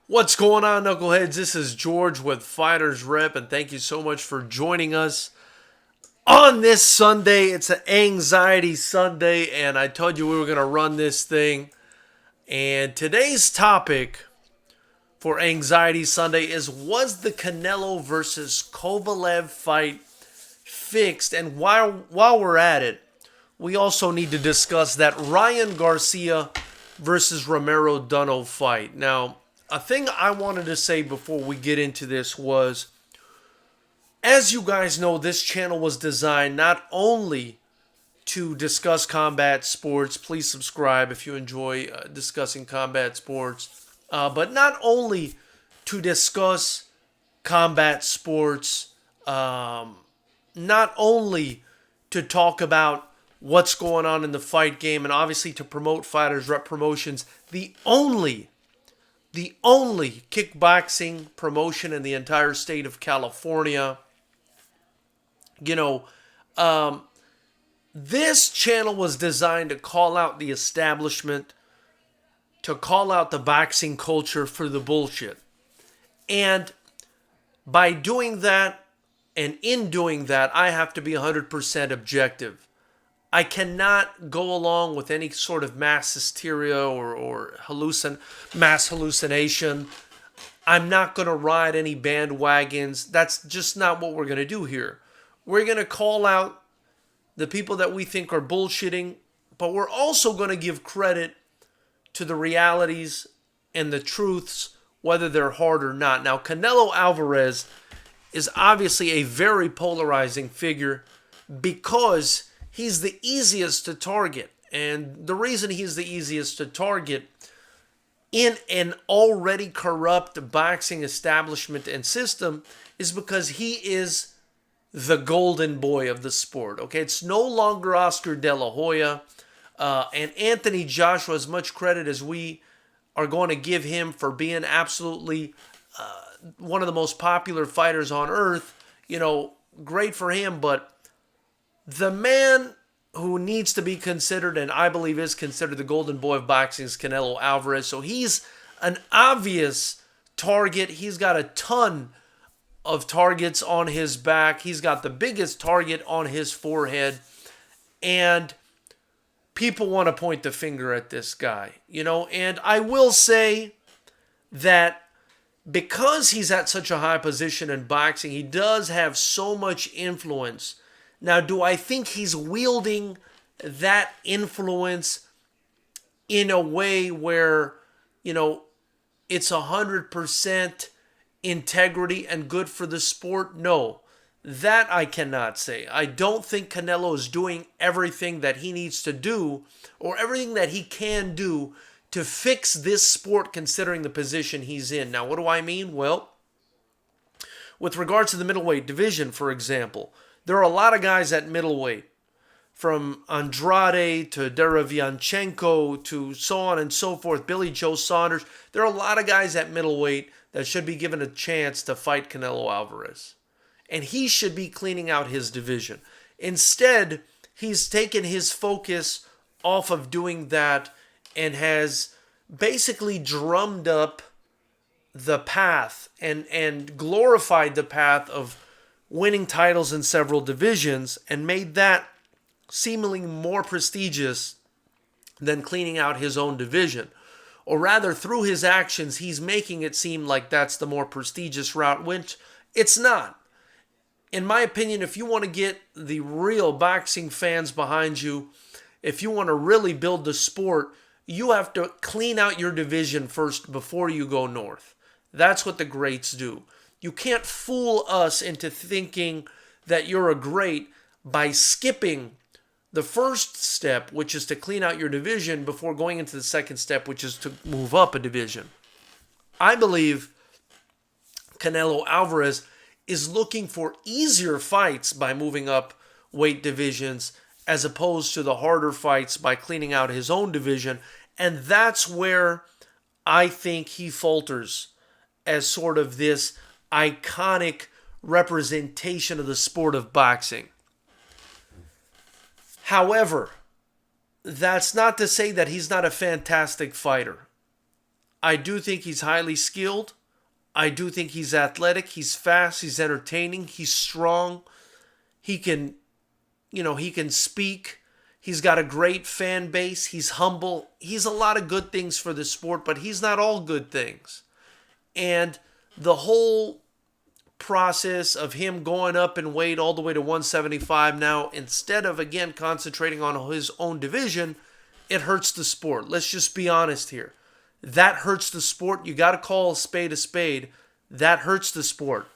What's going on, knuckleheads? This is George with Fighters Rep, and thank you so much for joining us on this Sunday. It's an anxiety Sunday, and I told you we were going to run this thing. And today's topic for Anxiety Sunday is, was the Canelo versus Kovalev fight fixed? And while we're at it, we also need to discuss that Ryan Garcia versus Romero Duno fight. Now, a thing I wanted to say before we get into this was, as you guys know, this channel was designed not only to discuss combat sports. Please subscribe if you enjoy discussing combat sports. But not only to discuss combat sports, not only to talk about what's going on in the fight game, and obviously to promote Fighters Rep Promotions, the only kickboxing promotion in the entire state of California. You know, this channel was designed to call out the establishment, to call out the boxing culture for the bullshit. And by doing that, and in doing that, I have to be 100% objective. I cannot go along with any sort of mass hysteria or mass hallucination. I'm not going to ride any bandwagons. That's just not what we're going to do here. We're going to call out the people that we think are bullshitting, but we're also going to give credit to the realities and the truths, whether they're hard or not. Now, Canelo Alvarez is obviously a very polarizing figure because he's the easiest to target. And the reason he's the easiest to target in an already corrupt boxing establishment and system is because he is the golden boy of the sport. Okay, it's no longer Oscar De La Hoya. And Anthony Joshua, as much credit as we are going to give him for being absolutely one of the most popular fighters on earth, great for him, but the man who needs to be considered, and I believe is considered the golden boy of boxing, is Canelo Alvarez. So he's an obvious target. He's got a ton of targets on his back. He's got the biggest target on his forehead. And people want to point the finger at this guy, And I will say that because he's at such a high position in boxing, he does have so much influence. Now, do I think he's wielding that influence in a way where, it's 100% integrity and good for the sport? No, that I cannot say. I don't think Canelo is doing everything that he needs to do or everything that he can do to fix this sport considering the position he's in. Now, what do I mean? Well, with regards to the middleweight division, for example, there are a lot of guys at middleweight, from Andrade to Derevianchenko to so on and so forth, Billy Joe Saunders. There are a lot of guys at middleweight that should be given a chance to fight Canelo Alvarez. And he should be cleaning out his division. Instead, he's taken his focus off of doing that and has basically drummed up the path and glorified the path of winning titles in several divisions and made that seemingly more prestigious than cleaning out his own division. Or rather, through his actions, he's making it seem like that's the more prestigious route, which it's not. In my opinion, if you want to get the real boxing fans behind you, if you want to really build the sport, you have to clean out your division first before you go north. That's what the greats do. You can't fool us into thinking that you're a great by skipping the first step, which is to clean out your division, before going into the second step, which is to move up a division. I believe Canelo Alvarez is looking for easier fights by moving up weight divisions as opposed to the harder fights by cleaning out his own division. And that's where I think he falters as sort of this iconic representation of the sport of boxing. However, that's not to say that he's not a fantastic fighter. I do think he's highly skilled. I do think he's athletic. He's fast. He's entertaining. He's strong. He can, he can speak. He's got a great fan base. He's humble. He's a lot of good things for the sport, but he's not all good things. And the whole process of him going up in weight all the way to 175 now, instead of, again, concentrating on his own division, it hurts the sport. Let's just be honest here. That hurts the sport. You got to call a spade a spade. That hurts the sport.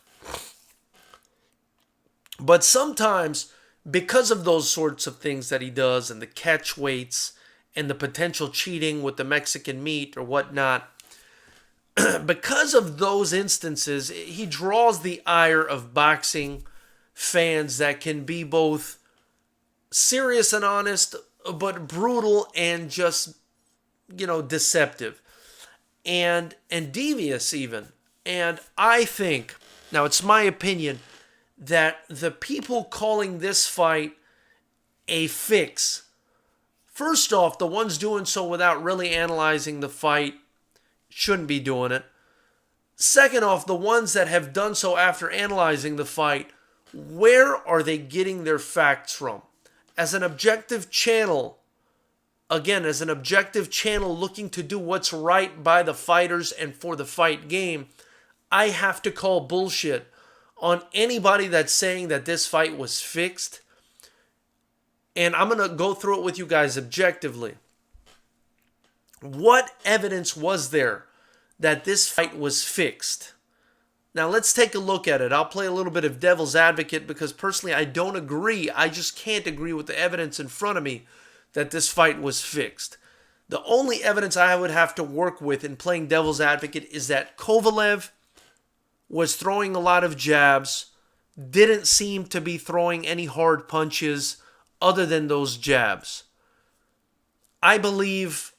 But sometimes, because of those sorts of things that he does and the catch weights and the potential cheating with the Mexican meat or whatnot, because of those instances, he draws the ire of boxing fans that can be both serious and honest, but brutal and just, deceptive and devious even. And I think, now it's my opinion, that the people calling this fight a fix, first off, the ones doing so without really analyzing the fight shouldn't be doing it. Second off, the ones that have done so after analyzing the fight, where are they getting their facts from? As an objective channel, looking to do what's right by the fighters and for the fight game, I have to call bullshit on anybody that's saying that this fight was fixed. And I'm going to go through it with you guys objectively. What evidence was there that this fight was fixed? Now let's take a look at it. I'll play a little bit of devil's advocate because personally I don't agree. I just can't agree with the evidence in front of me that this fight was fixed. The only evidence I would have to work with in playing devil's advocate is that Kovalev was throwing a lot of jabs, didn't seem to be throwing any hard punches other than those jabs. I believe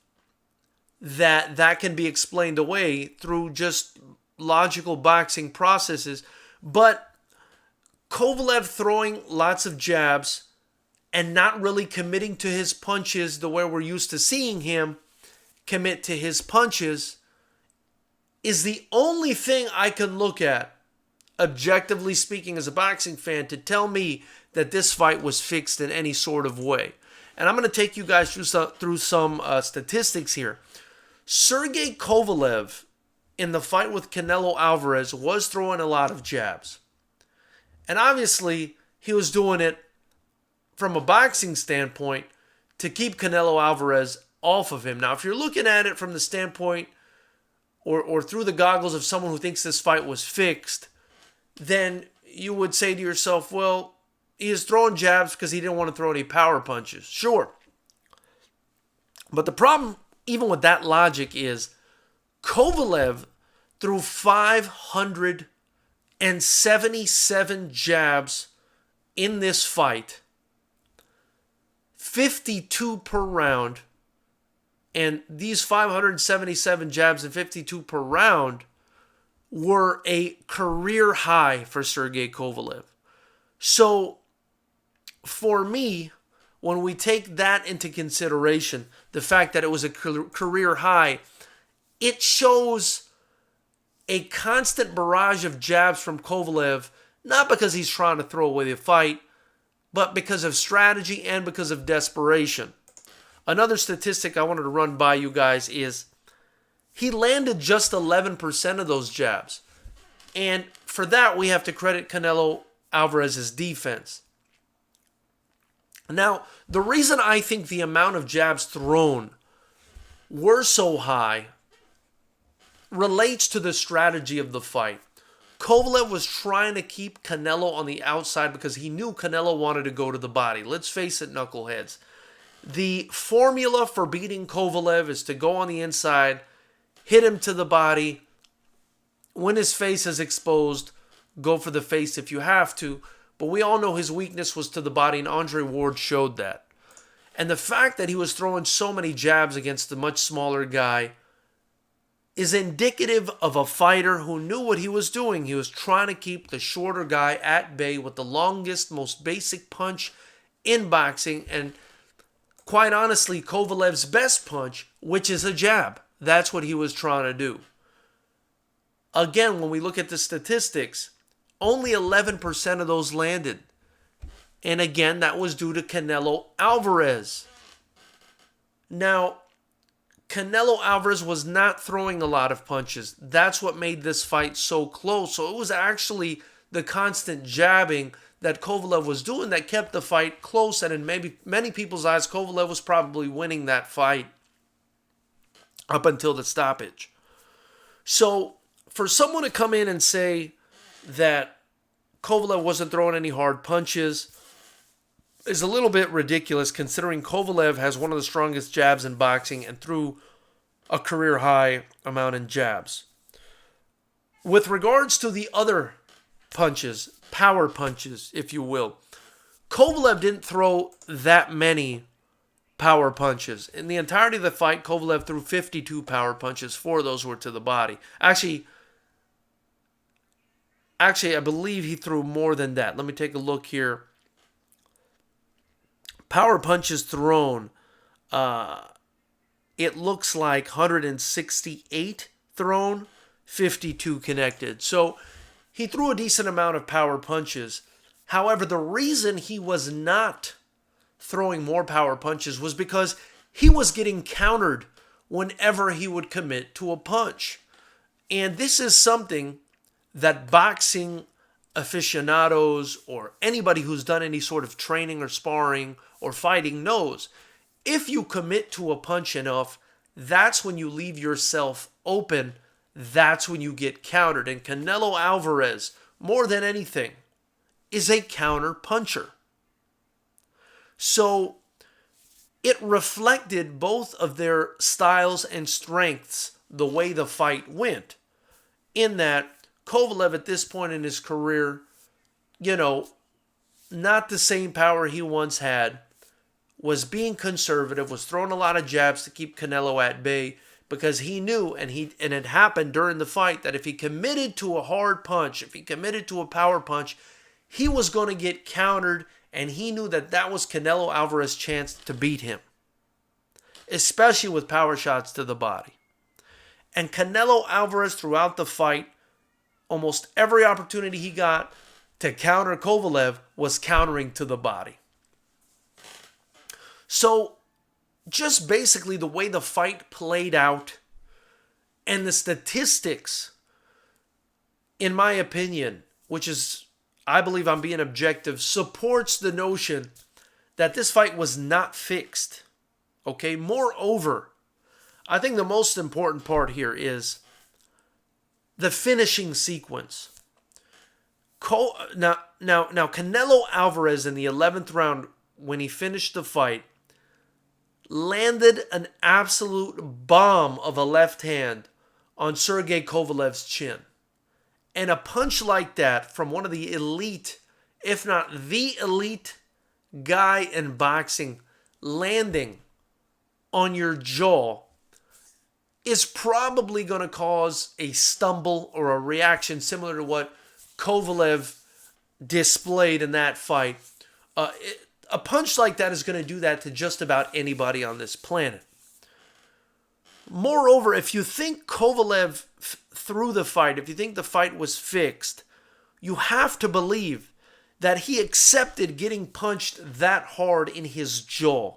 that can be explained away through just logical boxing processes, but Kovalev throwing lots of jabs and not really committing to his punches the way we're used to seeing him commit to his punches is the only thing I can look at, objectively speaking as a boxing fan, to tell me that this fight was fixed in any sort of way. And I'm going to take you guys through some statistics here. Sergey Kovalev in the fight with Canelo Alvarez was throwing a lot of jabs. And obviously, he was doing it from a boxing standpoint to keep Canelo Alvarez off of him. Now, if you're looking at it from the standpoint or through the goggles of someone who thinks this fight was fixed, then you would say to yourself, well, he is throwing jabs because he didn't want to throw any power punches. Sure. But the problem, even with that logic, is Kovalev threw 577 jabs in this fight, 52 per round, and these 577 jabs and 52 per round were a career high for Sergey Kovalev. So, for me, when we take that into consideration, the fact that it was a career high, it shows a constant barrage of jabs from Kovalev, not because he's trying to throw away the fight, but because of strategy and because of desperation. Another statistic I wanted to run by you guys is he landed just 11% of those jabs. And for that, we have to credit Canelo Alvarez's defense. Now, the reason I think the amount of jabs thrown were so high relates to the strategy of the fight. Kovalev was trying to keep Canelo on the outside because he knew Canelo wanted to go to the body. Let's face it, knuckleheads. The formula for beating Kovalev is to go on the inside, hit him to the body. When his face is exposed, go for the face if you have to. But we all know his weakness was to the body, and Andre Ward showed that. And the fact that he was throwing so many jabs against a much smaller guy is indicative of a fighter who knew what he was doing. He was trying to keep the shorter guy at bay with the longest, most basic punch in boxing, and quite honestly, Kovalev's best punch, which is a jab. That's what he was trying to do. Again, when we look at the statistics, only 11% of those landed. And again, that was due to Canelo Alvarez. Now, Canelo Alvarez was not throwing a lot of punches. That's what made this fight so close. So it was actually the constant jabbing that Kovalev was doing that kept the fight close. And in maybe many people's eyes, Kovalev was probably winning that fight up until the stoppage. So for someone to come in and say that Kovalev wasn't throwing any hard punches is a little bit ridiculous, considering Kovalev has one of the strongest jabs in boxing and threw a career high amount in jabs. With regards to the other punches, power punches, if you will, Kovalev didn't throw that many power punches. In the entirety of the fight, Kovalev threw 52 power punches. 4 of those were to the body. Actually, I believe he threw more than that. Let me take a look here. Power punches thrown, it looks like 168 thrown, 52 connected. So he threw a decent amount of power punches. However, the reason he was not throwing more power punches was because he was getting countered whenever he would commit to a punch. And this is something that boxing aficionados or anybody who's done any sort of training or sparring or fighting knows. If you commit to a punch enough, that's when you leave yourself open. That's when you get countered. And Canelo Alvarez, more than anything, is a counter puncher. So it reflected both of their styles and strengths the way the fight went. In that Kovalev at this point in his career, not the same power he once had, was being conservative, was throwing a lot of jabs to keep Canelo at bay because he knew, and it happened during the fight, that if he committed to a hard punch, if he committed to a power punch, he was going to get countered, and he knew that that was Canelo Alvarez's chance to beat him, especially with power shots to the body. And Canelo Alvarez throughout the fight, almost every opportunity he got to counter Kovalev was countering to the body. So just basically the way the fight played out and the statistics, in my opinion, which is, I believe I'm being objective, supports the notion that this fight was not fixed. Okay, moreover, I think the most important part here is the finishing sequence. Now, Canelo Alvarez in the 11th round, when he finished the fight, landed an absolute bomb of a left hand on Sergey Kovalev's chin. And a punch like that from one of the elite, if not the elite guy in boxing, landing on your jaw is probably going to cause a stumble or a reaction similar to what Kovalev displayed in that fight. A punch like that is going to do that to just about anybody on this planet. Moreover, if you think Kovalev threw the fight, if you think the fight was fixed, you have to believe that he accepted getting punched that hard in his jaw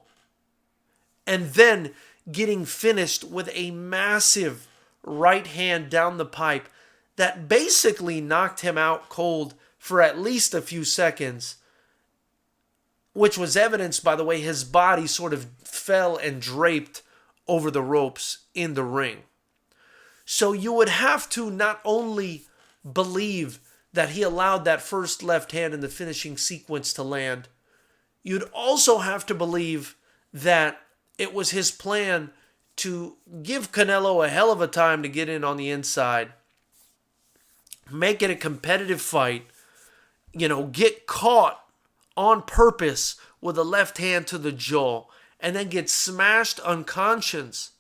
and then getting finished with a massive right hand down the pipe that basically knocked him out cold for at least a few seconds, which was evidenced by the way his body sort of fell and draped over the ropes in the ring. So you would have to not only believe that he allowed that first left hand in the finishing sequence to land, you'd also have to believe that it was his plan to give Canelo a hell of a time to get in on the inside, make it a competitive fight, get caught on purpose with a left hand to the jaw, and then get smashed unconscious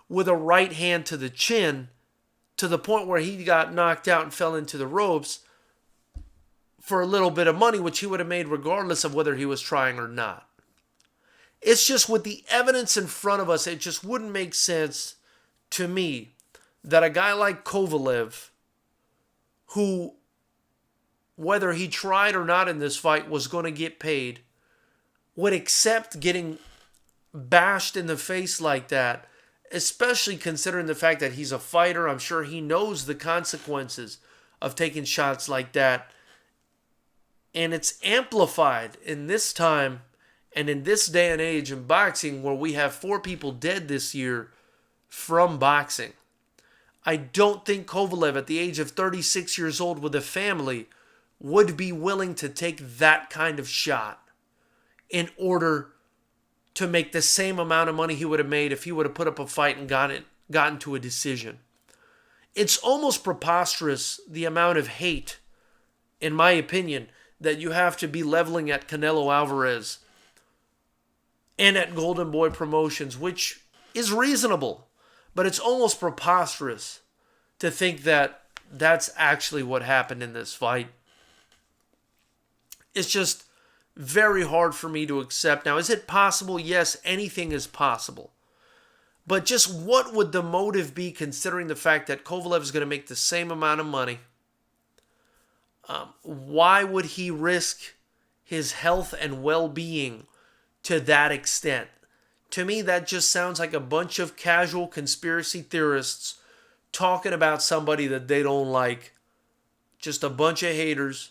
with a right hand to the chin to the point where he got knocked out and fell into the ropes for a little bit of money, which he would have made regardless of whether he was trying or not. It's just with the evidence in front of us, it just wouldn't make sense to me that a guy like Kovalev, who, whether he tried or not in this fight, was going to get paid, would accept getting bashed in the face like that, especially considering the fact that he's a fighter. I'm sure he knows the consequences of taking shots like that. And it's amplified in this time and in this day and age in boxing, where we have 4 people dead this year from boxing. I don't think Kovalev, at the age of 36 years old with a family, would be willing to take that kind of shot in order to make the same amount of money he would have made if he would have put up a fight and gotten to a decision. It's almost preposterous, the amount of hate, in my opinion, that you have to be leveling at Canelo Alvarez and at Golden Boy Promotions, which is reasonable, but it's almost preposterous to think that that's actually what happened in this fight. It's just very hard for me to accept. Now, is it possible? Yes, anything is possible. But just what would the motive be, considering the fact that Kovalev is going to make the same amount of money? Why would he risk his health and well-being to that extent? To me, that just sounds like a bunch of casual conspiracy theorists talking about somebody that they don't like. Just a bunch of haters,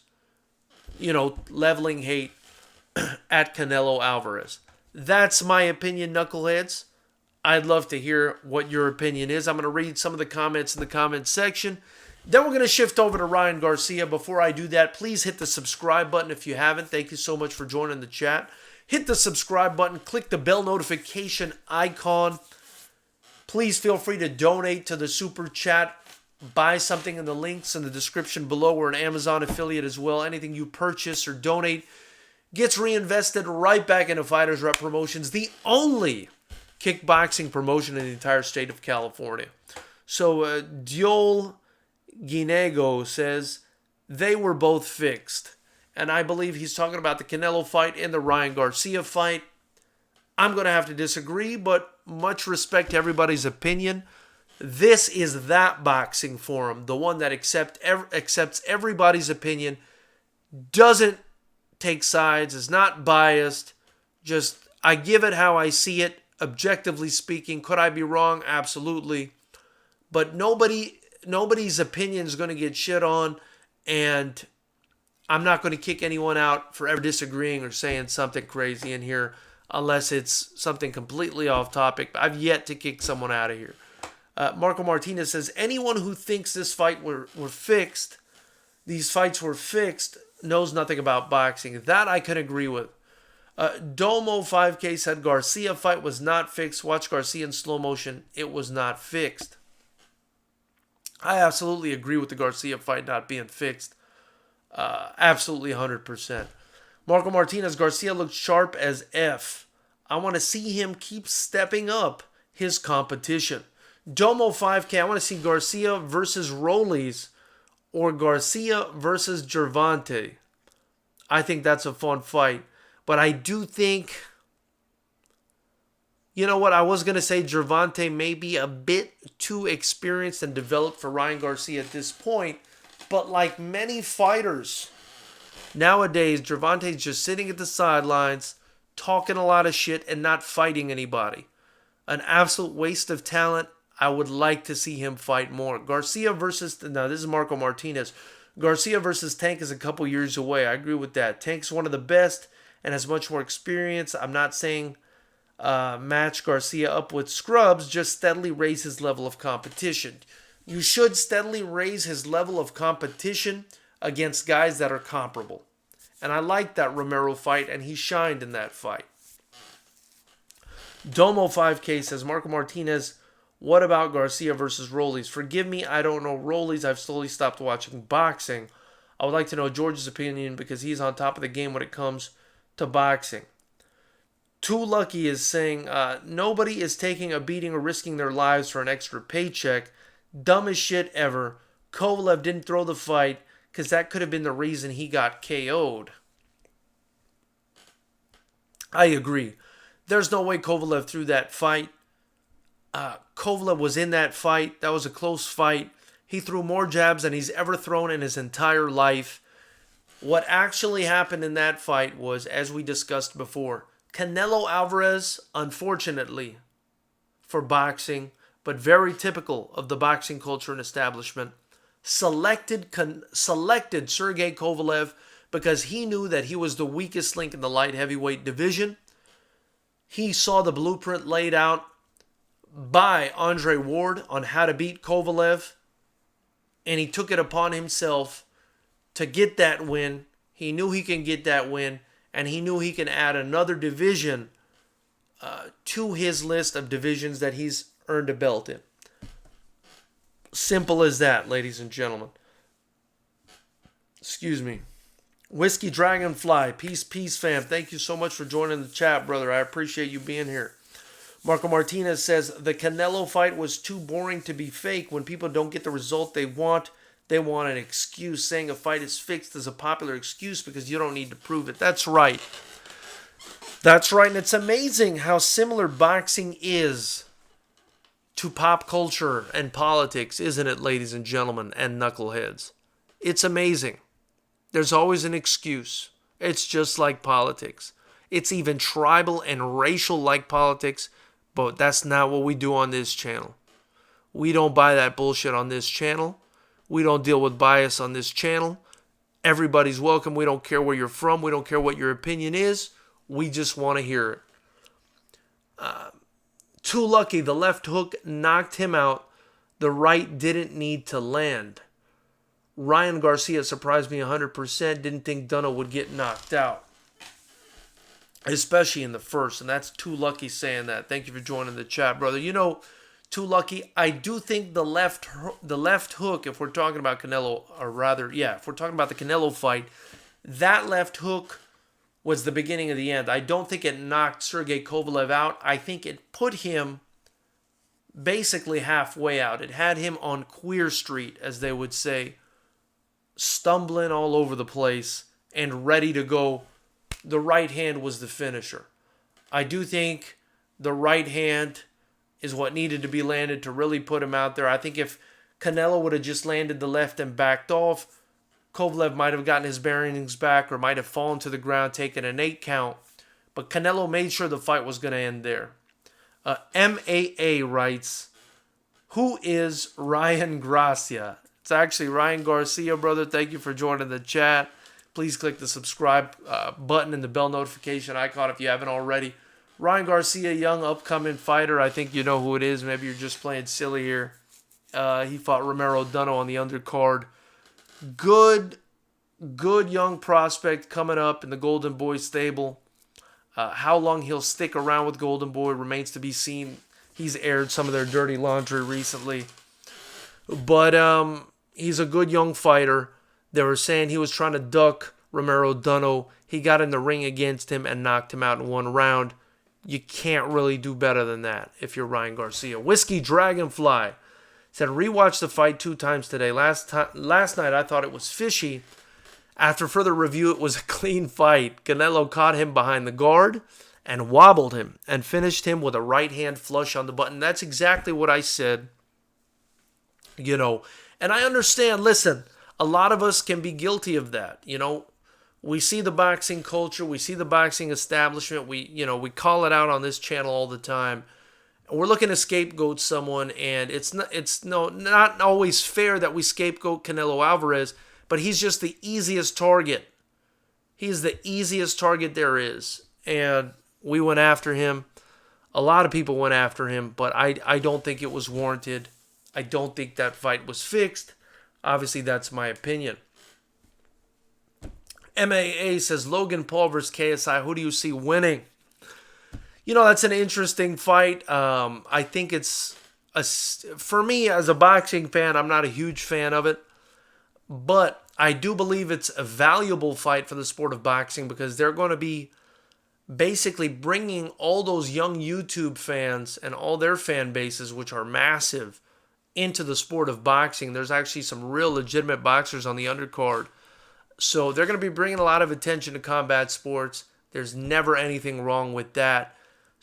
leveling hate at Canelo Alvarez. That's my opinion, knuckleheads. I'd love to hear what your opinion is. I'm going to read some of the comments in the comments section. Then we're going to shift over to Ryan Garcia. Before I do that, please hit the subscribe button if you haven't. Thank you so much for joining the chat. Hit the subscribe button. Click the bell notification icon. Please feel free to donate to the super chat. Buy something in the links in the description below. We're an Amazon affiliate as well. Anything you purchase or donate gets reinvested right back into Fighters Rep Promotions, the only kickboxing promotion in the entire state of California. So Diol Guinego says they were both fixed. And I believe he's talking about the Canelo fight and the Ryan Garcia fight. I'm going to have to disagree, but much respect to everybody's opinion. This is that boxing forum, the one that accepts everybody's opinion, doesn't take sides, is not biased. Just, I give it how I see it, objectively speaking. Could I be wrong? Absolutely. But nobody's opinion is going to get shit on, and I'm not going to kick anyone out for ever disagreeing or saying something crazy in here unless it's something completely off topic. I've yet to kick someone out of here. Marco Martinez says, anyone who thinks this fight these fights were fixed, knows nothing about boxing. That I can agree with. Domo 5K said Garcia fight was not fixed. Watch Garcia in slow motion. It was not fixed. I absolutely agree with the Garcia fight not being fixed. Absolutely 100%. Marco Martinez, Garcia looked sharp as F. I want to see him keep stepping up his competition. Domo 5K, I want to see Garcia versus Rollies or Garcia versus Gervonta. I think that's a fun fight. But I do think, you know what, I was going to say Gervonta may be a bit too experienced and developed for Ryan Garcia at this point. But like many fighters nowadays, Gervonta's just sitting at the sidelines, talking a lot of shit and not fighting anybody. An absolute waste of talent. I would like to see him fight more. Garcia versus, now this is Marco Martinez. Garcia versus Tank is a couple years away. I agree with that. Tank's one of the best and has much more experience. I'm not saying match Garcia up with scrubs, just steadily raise his level of competition. You should steadily raise his level of competition against guys that are comparable. And I like that Romero fight, and he shined in that fight. Domo 5K says, Marco Martinez, what about Garcia versus Rollies? Forgive me, I don't know Rollies. I've slowly stopped watching boxing. I would like to know George's opinion because he's on top of the game when it comes to boxing. Too Lucky is saying, nobody is taking a beating or risking their lives for an extra paycheck. Dumbest shit ever. Kovalev didn't throw the fight because that could have been the reason he got KO'd. I agree. There's no way Kovalev threw that fight. Kovalev was in that fight. That was a close fight. He threw more jabs than he's ever thrown in his entire life. What actually happened in that fight was, as we discussed before, Canelo Alvarez, unfortunately for boxing, but very typical of the boxing culture and establishment, selected Sergey Kovalev because he knew that he was the weakest link in the light heavyweight division. He saw the blueprint laid out by Andre Ward on how to beat Kovalev, and he took it upon himself to get that win. He knew he can get that win, and he knew he can add another division to his list of divisions that he's earned a belt in. Simple as that, ladies and gentlemen. Excuse me. Whiskey Dragonfly, peace, fam. Thank you so much for joining the chat, brother. I appreciate you being here. Marco Martinez says, the Canelo fight was too boring to be fake. When people don't get the result they want an excuse. Saying a fight is fixed is a popular excuse because you don't need to prove it. That's right. That's right, and it's amazing how similar boxing is to pop culture and politics, isn't it, ladies and gentlemen, and knuckleheads? It's amazing. There's always an excuse. It's just like politics. It's even tribal and racial like politics, but that's not what we do on this channel. We don't buy that bullshit on this channel. We don't deal with bias on this channel. Everybody's welcome. We don't care where you're from. We don't care what your opinion is. We just want to hear it. Too lucky. The left hook knocked him out. The right didn't need to land. Ryan Garcia surprised me 100%. Didn't think Duno would get knocked out, especially in the first. And that's Too Lucky saying that. Thank you for joining the chat, brother. You know, Too Lucky, I do think the left hook, if we're talking about Canelo, or rather, yeah, if we're talking about the Canelo fight, that left hook was the beginning of the end. I don't think it knocked Sergey Kovalev out. I think it put him basically halfway out. It had him on Queer Street, as they would say, stumbling all over the place and ready to go. The right hand was the finisher. I do think the right hand is what needed to be landed to really put him out there. I think if Canelo would have just landed the left and backed off, Kovalev might have gotten his bearings back or might have fallen to the ground, taken an 8 count. But Canelo made sure the fight was going to end there. MAA writes, who is Ryan Garcia? It's actually Ryan Garcia, brother. Thank you for joining the chat. Please click the subscribe button and the bell notification icon if you haven't already. Ryan Garcia, young upcoming fighter. I think you know who it is. Maybe you're just playing silly here. He fought Romero Duno on the undercard. Good young prospect coming up in the Golden Boy stable. How long he'll stick around with Golden Boy remains to be seen. He's aired some of their dirty laundry recently. But he's a good young fighter. They were saying he was trying to duck Romero Duno. He got in the ring against him and knocked him out in 1 round. You can't really do better than that if you're Ryan Garcia. Whiskey Dragonfly said, rewatched the fight 2 times today. Last night I thought it was fishy. After further review, it was a clean fight. Canelo caught him behind the guard and wobbled him and finished him with a right hand flush on the button. That's exactly what I said. You know, and I understand, listen, a lot of us can be guilty of that. You know, we see the boxing culture, we see the boxing establishment, we call it out on this channel all the time. We're looking to scapegoat someone, and it's not always fair that we scapegoat Canelo Alvarez, but he's just the easiest target. He's the easiest target there is, and we went after him. A lot of people went after him, but I don't think it was warranted. I don't think that fight was fixed. Obviously, that's my opinion. MAA says, Logan Paul versus KSI, who do you see winning? You know, that's an interesting fight. I think for me, as a boxing fan, I'm not a huge fan of it. But I do believe it's a valuable fight for the sport of boxing because they're going to be basically bringing all those young YouTube fans and all their fan bases, which are massive, into the sport of boxing. There's actually some real legitimate boxers on the undercard. So they're going to be bringing a lot of attention to combat sports. There's never anything wrong with that.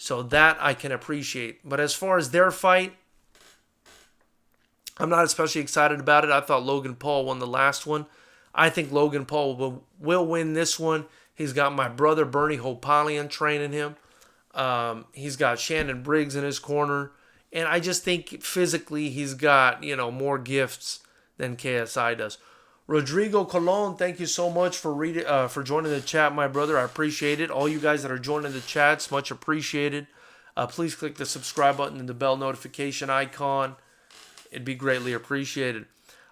So that I can appreciate. But as far as their fight, I'm not especially excited about it. I thought Logan Paul won the last one. I think Logan Paul will win this one. He's got my brother Bernie Hopalian training him. He's got Shannon Briggs in his corner. And I just think physically he's got, more gifts than KSI does. Rodrigo Colon, thank you so much for joining the chat, my brother. I appreciate it. All you guys that are joining the chats, much appreciated. Please click the subscribe button and the bell notification icon. It'd be greatly appreciated.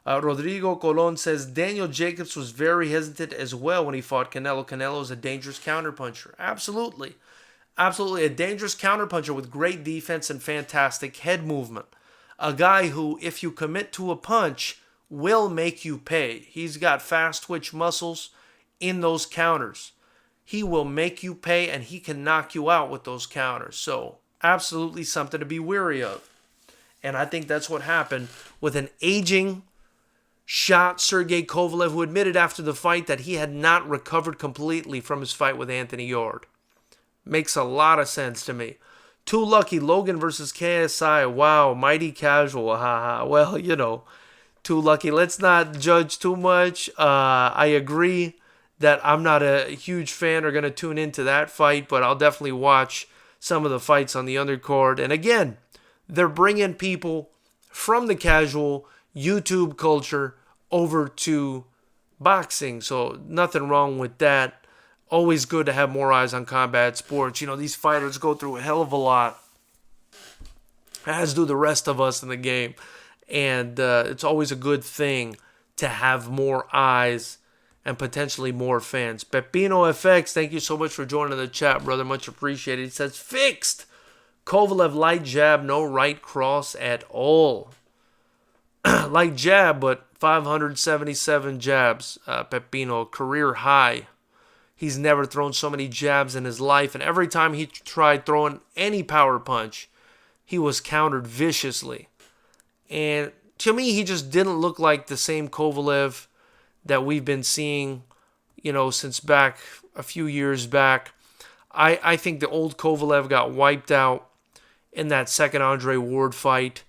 Rodrigo Colon says, Daniel Jacobs was very hesitant as well when he fought Canelo. Canelo is a dangerous counterpuncher. Absolutely. Absolutely. A dangerous counterpuncher with great defense and fantastic head movement. A guy who, if you commit to a punch, will make you pay. He's got fast twitch muscles in those counters. He will make you pay, and he can knock you out with those counters. So, absolutely something to be wary of. And I think that's what happened with an aging shot Sergey Kovalev, who admitted after the fight that he had not recovered completely from his fight with Anthony Yarde. Makes a lot of sense to me. Too lucky, Logan versus KSI. Wow, mighty casual. Haha. Well, too lucky. Let's not judge too much. I agree that I'm not a huge fan or going to tune into that fight, but I'll definitely watch some of the fights on the undercard. And again, they're bringing people from the casual YouTube culture over to boxing. So nothing wrong with that. Always good to have more eyes on combat sports. These fighters go through a hell of a lot, as do the rest of us in the game. And it's always a good thing to have more eyes and potentially more fans. Pepino FX, thank you so much for joining the chat, brother. Much appreciated. He says, fixed. Kovalev, light jab, no right cross at all. Light jab, but 577 jabs. Pepino, career high. He's never thrown so many jabs in his life. And every time he tried throwing any power punch, he was countered viciously. And to me, he just didn't look like the same Kovalev that we've been seeing, since back a few years back. I think the old Kovalev got wiped out in that second Andre Ward fight.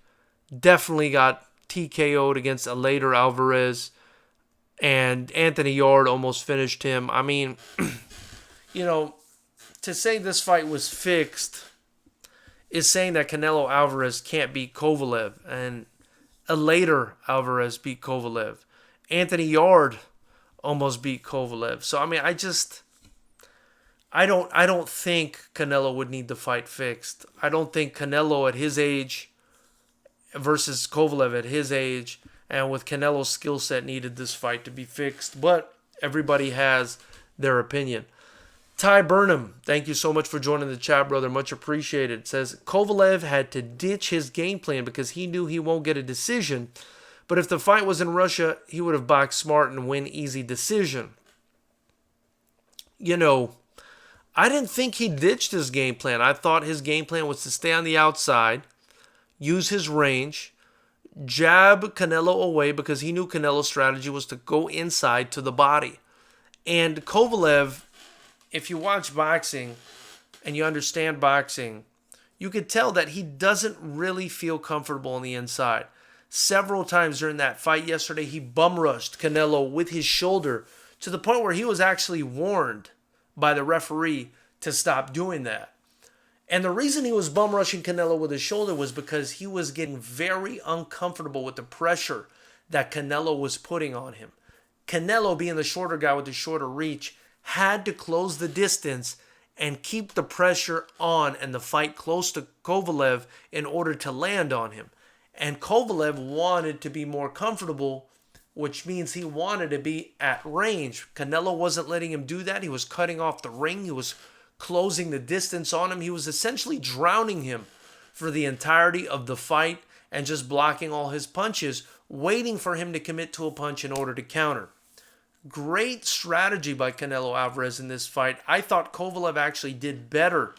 Definitely got TKO'd against a later Alvarez. And Anthony Yarde almost finished him. I mean, to say this fight was fixed is saying that Canelo Alvarez can't beat Kovalev. And a later Alvarez beat Kovalev. Anthony Yarde almost beat Kovalev. So, I mean, I don't think Canelo would need the fight fixed. I don't think Canelo at his age versus Kovalev at his age and with Canelo's skill set needed this fight to be fixed. But everybody has their opinion. Ty Burnham, thank you so much for joining the chat, brother. Much appreciated. Says, Kovalev had to ditch his game plan because he knew he won't get a decision. But if the fight was in Russia, he would have boxed smart and win easy decision. I didn't think he ditched his game plan. I thought his game plan was to stay on the outside, use his range, jab Canelo away because he knew Canelo's strategy was to go inside to the body. And Kovalev, if you watch boxing and you understand boxing, you could tell that he doesn't really feel comfortable on the inside. Several times during that fight yesterday, he bum rushed Canelo with his shoulder to the point where he was actually warned by the referee to stop doing that. And the reason he was bum rushing Canelo with his shoulder was because he was getting very uncomfortable with the pressure that Canelo was putting on him. Canelo, being the shorter guy with the shorter reach, had to close the distance and keep the pressure on and the fight close to Kovalev in order to land on him. And Kovalev wanted to be more comfortable, which means he wanted to be at range. Canelo wasn't letting him do that. He was cutting off the ring. He was closing the distance on him. He was essentially drowning him for the entirety of the fight and just blocking all his punches, waiting for him to commit to a punch in order to counter. Great strategy by Canelo Alvarez in this fight. I thought Kovalev actually did better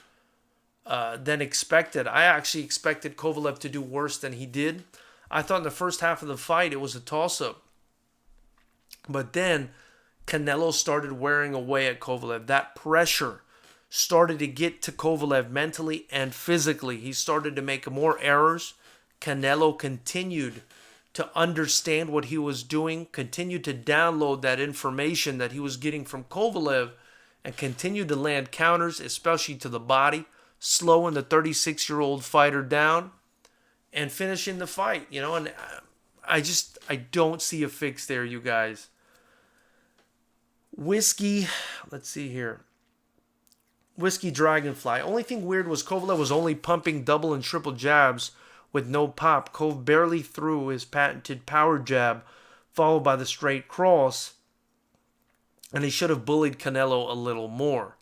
than expected. I actually expected Kovalev to do worse than he did. I thought in the first half of the fight it was a toss-up. But then Canelo started wearing away at Kovalev. That pressure started to get to Kovalev mentally and physically. He started to make more errors. Canelo continued to understand what he was doing, continued to download that information that he was getting from Kovalev, and continued to land counters, especially to the body, slowing the 36-year-old fighter down and finishing the fight. And I don't see a fix there, you guys. Whiskey, let's see here. Whiskey Dragonfly. Only thing weird was Kovalev was only pumping double and triple jabs with no pop. Kove barely threw his patented power jab, followed by the straight cross, and he should have bullied Canelo a little more.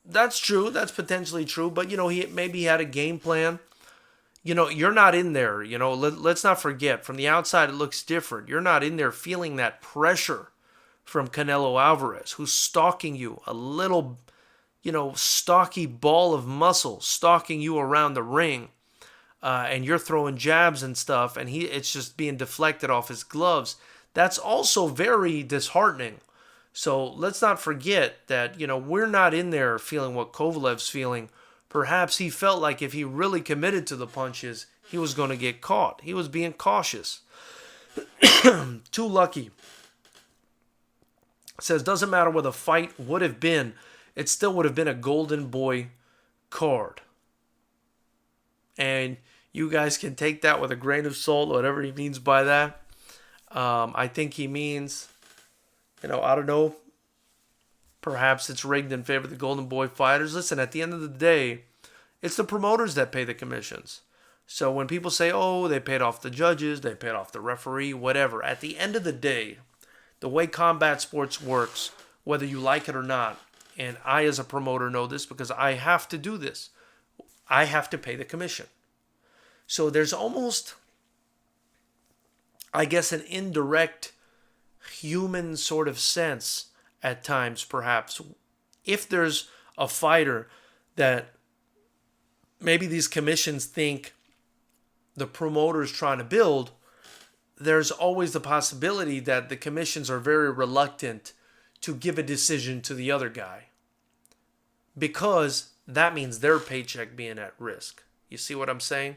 That's true. That's potentially true. But, maybe he had a game plan. You're not in there. Let's not forget. From the outside, it looks different. You're not in there feeling that pressure from Canelo Alvarez, who's stalking you, a little, stocky ball of muscle stalking you around the ring. And you're throwing jabs and stuff, and it's just being deflected off his gloves. That's also very disheartening. So let's not forget that, we're not in there feeling what Kovalev's feeling. Perhaps he felt like if he really committed to the punches, he was going to get caught. He was being cautious. Too lucky. Says, doesn't matter what the fight would have been, it still would have been a golden boy card. And you guys can take that with a grain of salt, whatever he means by that. I think he means, I don't know, perhaps it's rigged in favor of the golden boy fighters. Listen, at the end of the day, it's the promoters that pay the commissions. So when people say, oh, they paid off the judges, they paid off the referee, whatever, at the end of the day, the way combat sports works, whether you like it or not, and I as a promoter know this because I have to do this, I have to pay the commission. So there's almost, I guess, an indirect human sort of sense at times, perhaps. If there's a fighter that maybe these commissions think the promoter is trying to build, there's always the possibility that the commissions are very reluctant to give a decision to the other guy, because that means their paycheck being at risk. You see what I'm saying?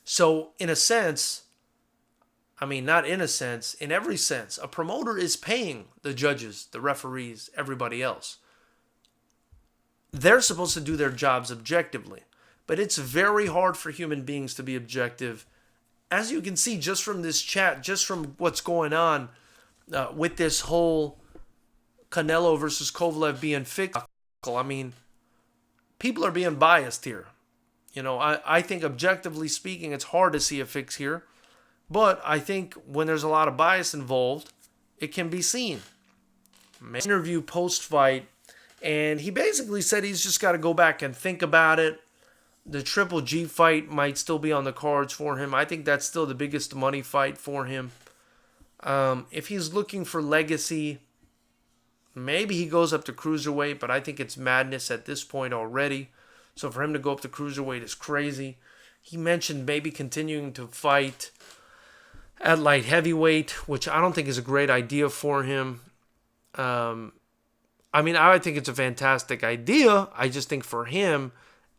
So in a sense, not in a sense, in every sense, a promoter is paying the judges, the referees, everybody else. They're supposed to do their jobs objectively, but it's very hard for human beings to be objective. As you can see just from this chat, just from what's going on with this whole Canelo versus Kovalev being fixed, people are being biased here. I think objectively speaking, it's hard to see a fix here. But I think when there's a lot of bias involved, it can be seen. Interview post-fight, and he basically said he's just got to go back and think about it. The Triple G fight might still be on the cards for him. I think that's still the biggest money fight for him. If he's looking for legacy, maybe he goes up to cruiserweight, but I think it's madness at this point already. So for him to go up to cruiserweight is crazy. He mentioned maybe continuing to fight at light heavyweight, which I don't think is a great idea for him. I think it's a fantastic idea. I just think for him,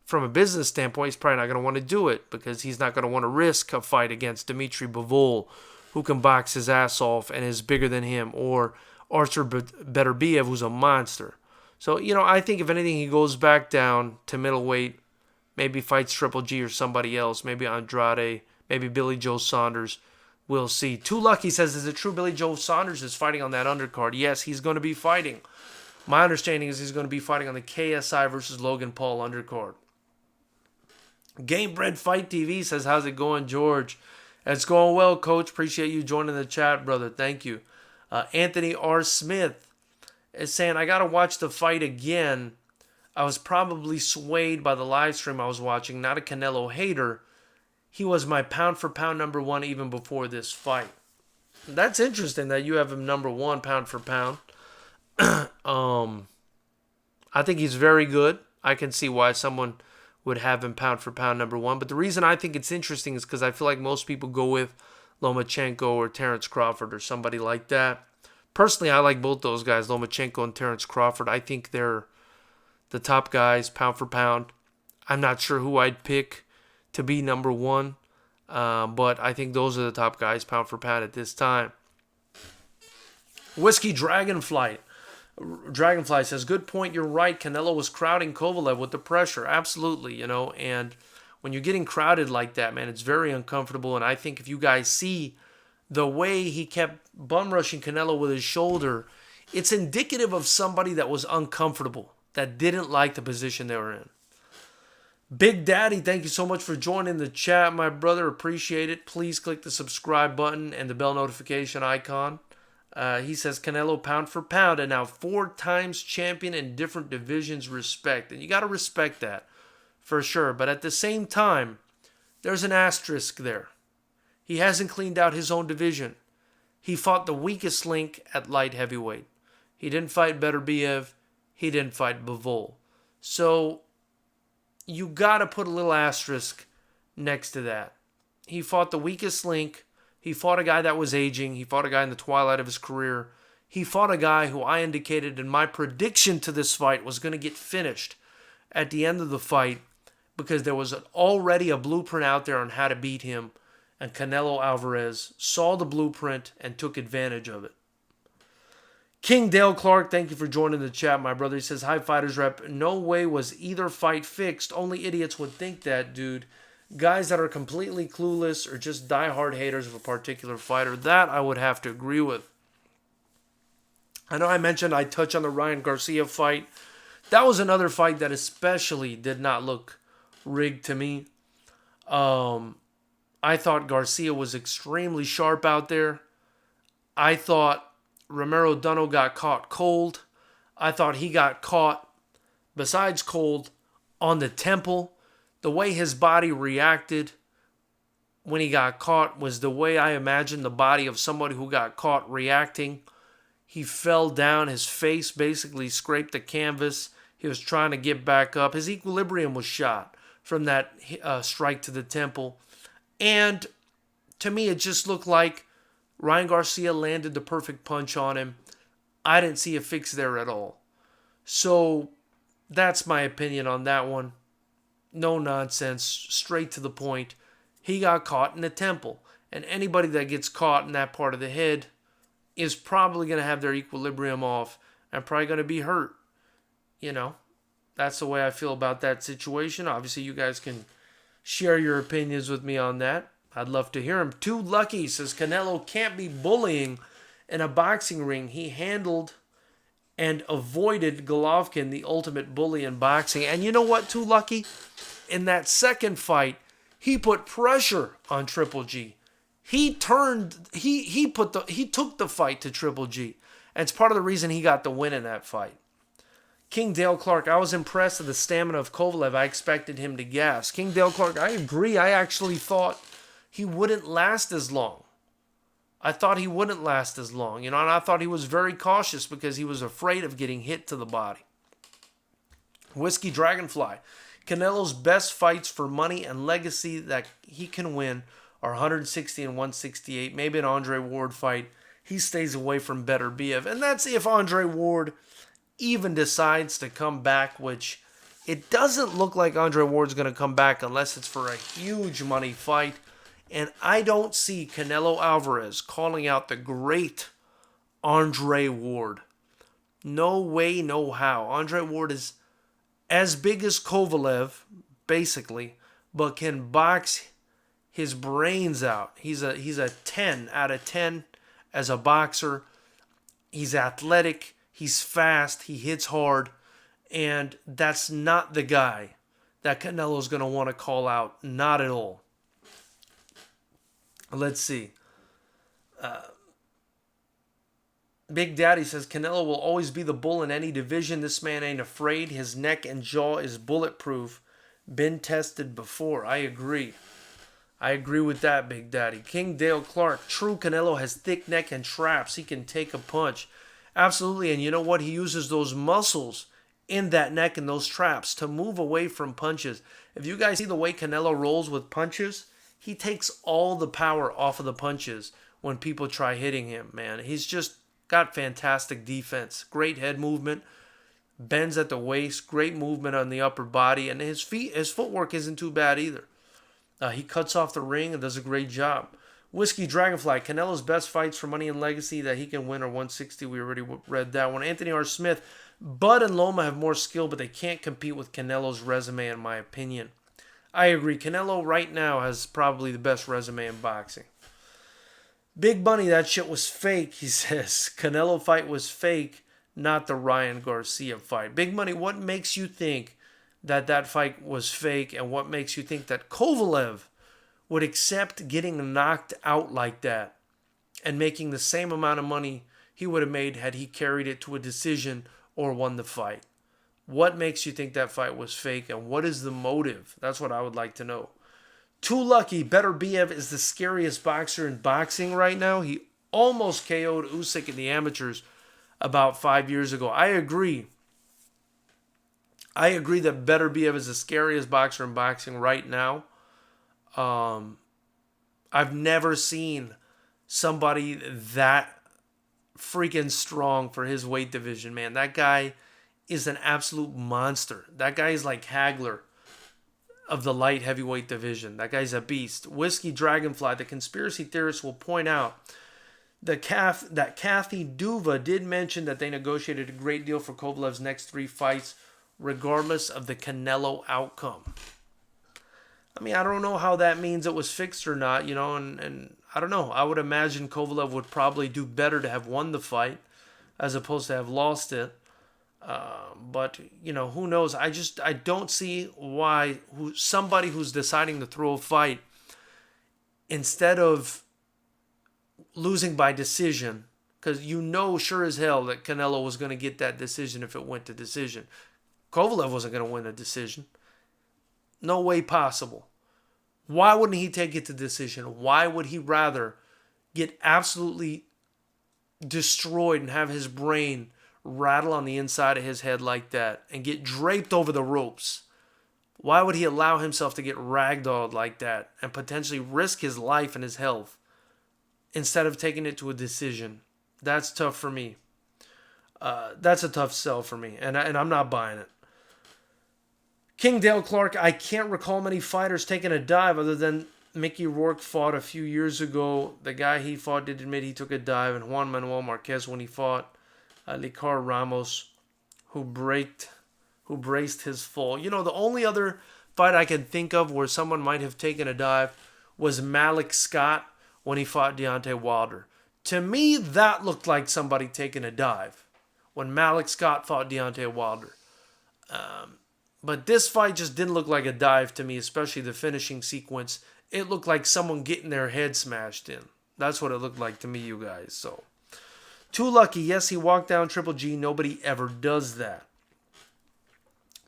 from a business standpoint, he's probably not going to want to do it because he's not going to want to risk a fight against Dmitry Bivol, who can box his ass off and is bigger than him, or Artur Beterbiev, who's a monster. So, I think if anything, he goes back down to middleweight, maybe fights Triple G or somebody else, maybe Andrade, maybe Billy Joe Saunders. We'll see. Too Lucky says, is it true Billy Joe Saunders is fighting on that undercard? Yes, he's going to be fighting. My understanding is he's going to be fighting on the KSI versus Logan Paul undercard. Gamebred Fight TV says, how's it going, George? It's going well, Coach. Appreciate you joining the chat, brother. Thank you. Anthony R. Smith is saying, I got to watch the fight again. I was probably swayed by the live stream I was watching. Not a Canelo hater. He was my pound-for-pound number one even before this fight. That's interesting that you have him number one pound-for-pound. I think he's very good. I can see why someone would have him pound-for-pound number one. But the reason I think it's interesting is because I feel like most people go with Lomachenko or Terence Crawford or somebody like that. Personally, I like both those guys, Lomachenko and Terence Crawford. I think they're the top guys, pound for pound. I'm not sure who I'd pick to be number one, but I think those are the top guys, pound for pound at this time. Whiskey Dragonfly says, good point, you're right. Canelo was crowding Kovalev with the pressure. Absolutely, and when you're getting crowded like that, man, it's very uncomfortable. And I think if you guys see the way he kept bum rushing Canelo with his shoulder, it's indicative of somebody that was uncomfortable, that didn't like the position they were in. Big Daddy, thank you so much for joining the chat, my brother. Appreciate it. Please click the subscribe button and the bell notification icon. He says, Canelo pound for pound and now 4 times champion in different divisions, respect. And you got to respect that for sure. But at the same time, there's an asterisk there. He hasn't cleaned out his own division. He fought the weakest link at light heavyweight. He didn't fight Beterbiev. He didn't fight Bivol. So you got to put a little asterisk next to that. He fought the weakest link. He fought a guy that was aging. He fought a guy in the twilight of his career. He fought a guy who I indicated in my prediction to this fight was going to get finished at the end of the fight because there was already a blueprint out there on how to beat him. And Canelo Alvarez saw the blueprint and took advantage of it. King Dale Clark, thank you for joining the chat, my brother. He says, hi, Fighters Rep. No way was either fight fixed. Only idiots would think that, dude. Guys that are completely clueless or just diehard haters of a particular fighter. That I would have to agree with. I know I mentioned I touched on the Ryan Garcia fight. That was another fight that especially did not look rigged to me. I thought Garcia was extremely sharp out there. I thought Romero Duno got caught cold. I thought he got caught, besides cold, on the temple. The way his body reacted when he got caught was the way I imagined the body of somebody who got caught reacting. He fell down. His face basically scraped the canvas. He was trying to get back up. His equilibrium was shot from that strike to the temple. And to me, it just looked like Ryan Garcia landed the perfect punch on him. I didn't see a fix there at all. So that's my opinion on that one. No nonsense, straight to the point. He got caught in the temple. And anybody that gets caught in that part of the head is probably going to have their equilibrium off and probably going to be hurt. That's the way I feel about that situation. Obviously, you guys can share your opinions with me on that. I'd love to hear them. Too Lucky says Canelo can't be bullying in a boxing ring. He handled and avoided Golovkin, the ultimate bully in boxing. And you know what, Too Lucky? In that second fight, he put pressure on Triple G. He took the fight to Triple G. And it's part of the reason he got the win in that fight. King Dale Clark, I was impressed with the stamina of Kovalev. I expected him to gas. King Dale Clark, I agree. I actually thought he wouldn't last as long. And I thought he was very cautious because he was afraid of getting hit to the body. Whiskey Dragonfly, Canelo's best fights for money and legacy that he can win are 160 and 168. Maybe an Andre Ward fight. He stays away from Beterbiev. And that's if Andre Ward even decides to come back, which it doesn't look like Andre Ward's going to come back unless it's for a huge money fight. And I don't see Canelo Alvarez calling out the great Andre Ward. No way, no how. Andre Ward is as big as Kovalev, basically, but can box his brains out. He's a 10 out of 10 as a boxer. He's athletic. He's fast. He hits hard. And that's not the guy that Canelo's going to want to call out. Not at all. Let's see. Big Daddy says, Canelo will always be the bull in any division. This man ain't afraid. His neck and jaw is bulletproof. Been tested before. I agree. I agree with that, Big Daddy. King Dale Clark. True, Canelo has thick neck and traps. He can take a punch. Absolutely. And you know what? He uses those muscles in that neck and those traps to move away from punches. If you guys see the way Canelo rolls with punches, he takes all the power off of the punches when people try hitting him, man. He's just got fantastic defense. Great head movement. bends at the waist, great movement on the upper body, and his footwork isn't too bad either. He cuts off the ring and does a great job. Whiskey Dragonfly, Canelo's best fights for money and legacy that he can win are 160. We already read that one. Anthony R. Smith, Bud and Loma have more skill, but they can't compete with Canelo's resume, in my opinion. I agree. Canelo right now has probably the best resume in boxing. Big Bunny, that shit was fake, he says. Canelo fight was fake, not the Ryan Garcia fight. Big Money, what makes you think that fight was fake, and what makes you think that Kovalev would accept getting knocked out like that and making the same amount of money he would have made had he carried it to a decision or won the fight? What makes you think that fight was fake, and what is the motive? That's what I would like to know. Too Lucky, Beterbiev is the scariest boxer in boxing right now. He almost KO'd Usyk in the amateurs about 5 years ago. I agree. I agree that Beterbiev is the scariest boxer in boxing right now. I've never seen somebody that freaking strong for his weight division, man. That guy is an absolute monster. That guy is like Hagler of the light heavyweight division. That guy's a beast. Whiskey Dragonfly, the conspiracy theorists will point out that Kathy Duva did mention that they negotiated a great deal for Kovalev's next 3 fights, regardless of the Canelo outcome. I mean, I don't know how that means it was fixed or not, and I don't know. I would imagine Kovalev would probably do better to have won the fight as opposed to have lost it. But, who knows? I don't see why somebody who's deciding to throw a fight, instead of losing by decision, because sure as hell that Canelo was going to get that decision if it went to decision. Kovalev wasn't going to win a decision. No way possible. Why wouldn't he take it to decision? Why would he rather get absolutely destroyed and have his brain rattle on the inside of his head like that and get draped over the ropes? Why would he allow himself to get ragdolled like that and potentially risk his life and his health instead of taking it to a decision? That's tough for me. That's a tough sell for me, and I'm not buying it. King Dale Clark, I can't recall many fighters taking a dive other than Mickey Rourke fought a few years ago. The guy he fought did admit he took a dive, and Juan Manuel Marquez when he fought Licar Ramos, who braced his fall. The only other fight I can think of where someone might have taken a dive was Malik Scott when he fought Deontay Wilder. To me, that looked like somebody taking a dive when Malik Scott fought Deontay Wilder. But this fight just didn't look like a dive to me, especially the finishing sequence. It looked like someone getting their head smashed in. That's what it looked like to me, you guys. So, Too Lucky, yes, he walked down Triple G. Nobody ever does that.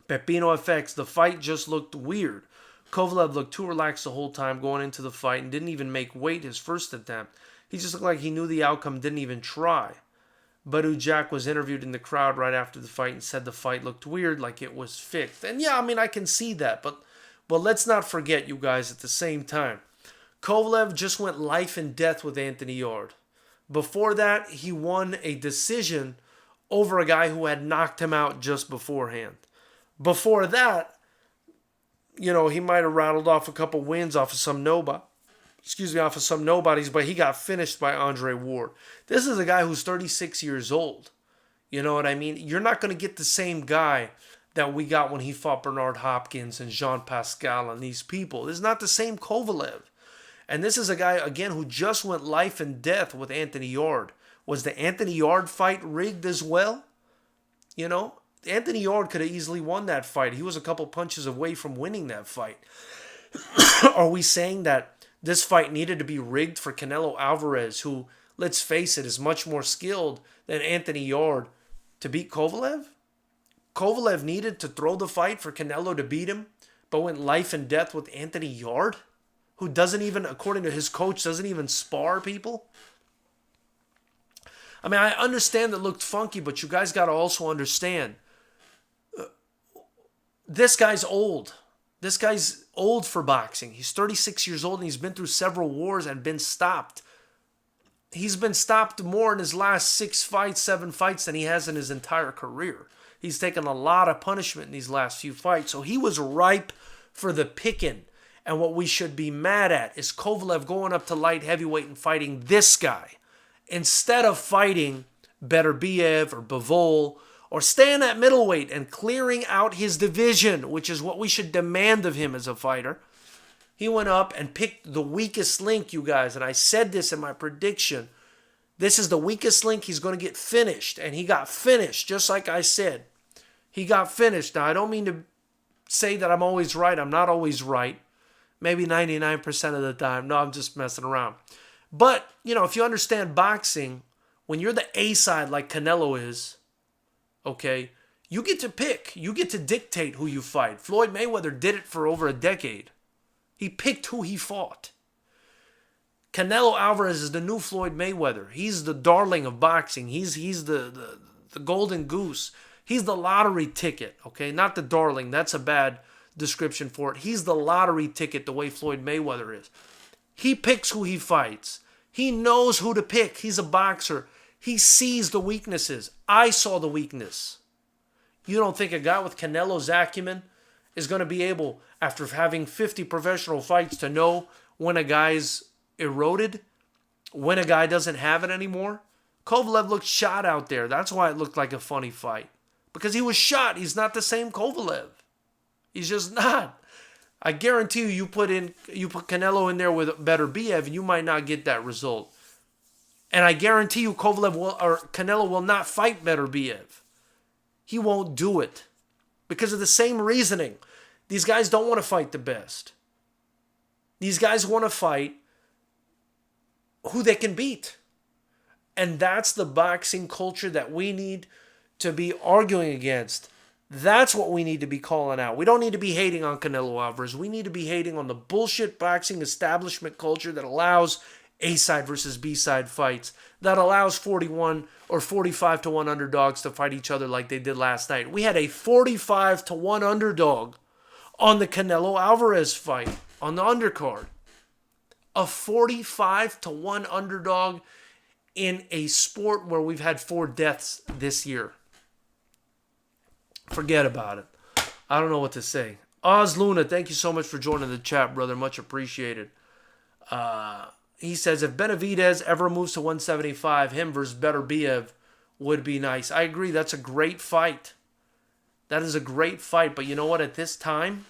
Pepino FX, the fight just looked weird. Kovalev looked too relaxed the whole time going into the fight and didn't even make weight his first attempt. He just looked like he knew the outcome, didn't even try. Badu Jack was interviewed in the crowd right after the fight and said the fight looked weird, like it was fixed. And yeah, I mean, I can see that, but let's not forget, you guys, at the same time, Kovalev just went life and death with Anthony Yarde. Before that, he won a decision over a guy who had knocked him out just beforehand. Before that, he might have rattled off a couple wins off of some nobodies, but he got finished by Andre Ward. This is a guy who's 36 years old. You know what I mean? You're not going to get the same guy that we got when he fought Bernard Hopkins and Jean Pascal and these people. This is not the same Kovalev. And this is a guy, again, who just went life and death with Anthony Yarde. Was the Anthony Yarde fight rigged as well? Anthony Yarde could have easily won that fight. He was a couple punches away from winning that fight. Are we saying that this fight needed to be rigged for Canelo Alvarez, who, let's face it, is much more skilled than Anthony Yarde, to beat Kovalev? Kovalev needed to throw the fight for Canelo to beat him, but went life and death with Anthony Yarde, who doesn't even, according to his coach, doesn't even spar people? I mean, I understand it looked funky, but you guys got to also understand, this guy's old. This guy's old for boxing. He's 36 years old and he's been through several wars and been stopped. He's been stopped more in his last 7 fights than he has in his entire career. He's taken a lot of punishment in these last few fights. So he was ripe for the picking. And what we should be mad at is Kovalev going up to light heavyweight and fighting this guy instead of fighting Beterbiev or Bivol, or staying at middleweight and clearing out his division, which is what we should demand of him as a fighter. He went up and picked the weakest link, you guys. And I said this in my prediction. This is the weakest link. He's going to get finished. And he got finished, just like I said. He got finished. Now, I don't mean to say that I'm always right. I'm not always right. Maybe 99% of the time. No, I'm just messing around. But, if you understand boxing, when you're the A side like Canelo is, okay, you get to pick. You get to dictate who you fight. Floyd Mayweather did it for over a decade. He picked who he fought. Canelo Alvarez is the new Floyd Mayweather. He's the darling of boxing. He's the golden goose. He's the lottery ticket, okay? Not the darling. That's a bad description for it. He's the lottery ticket the way Floyd Mayweather is. He picks who he fights. He knows who to pick. He's a boxer. He sees the weaknesses. I saw the weakness. You don't think a guy with Canelo's acumen is going to be able, after having 50 professional fights, to know when a guy's eroded, when a guy doesn't have it anymore? Kovalev looked shot out there. That's why it looked like a funny fight. Because he was shot. He's not the same Kovalev. He's just not. I guarantee you put Canelo in there with Beterbiev, and you might not get that result. And I guarantee you Canelo will not fight Beterbiev. He won't do it. Because of the same reasoning. These guys don't want to fight the best. These guys want to fight who they can beat. And that's the boxing culture that we need to be arguing against. That's what we need to be calling out. We don't need to be hating on Canelo Alvarez. We need to be hating on the bullshit boxing establishment culture that allows A-side versus B-side fights, that allows 41 or 45 to 1 underdogs to fight each other like they did last night. We had a 45 to 1 underdog on the Canelo Alvarez fight on the undercard. A 45 to 1 underdog in a sport where we've had 4 deaths this year. Forget about it. I don't know what to say. Oz Luna, thank you so much for joining the chat, brother. Much appreciated. He says, if Benavidez ever moves to 175, him versus Beterbiev would be nice. I agree. That's a great fight. That is a great fight. But you know what? At this time,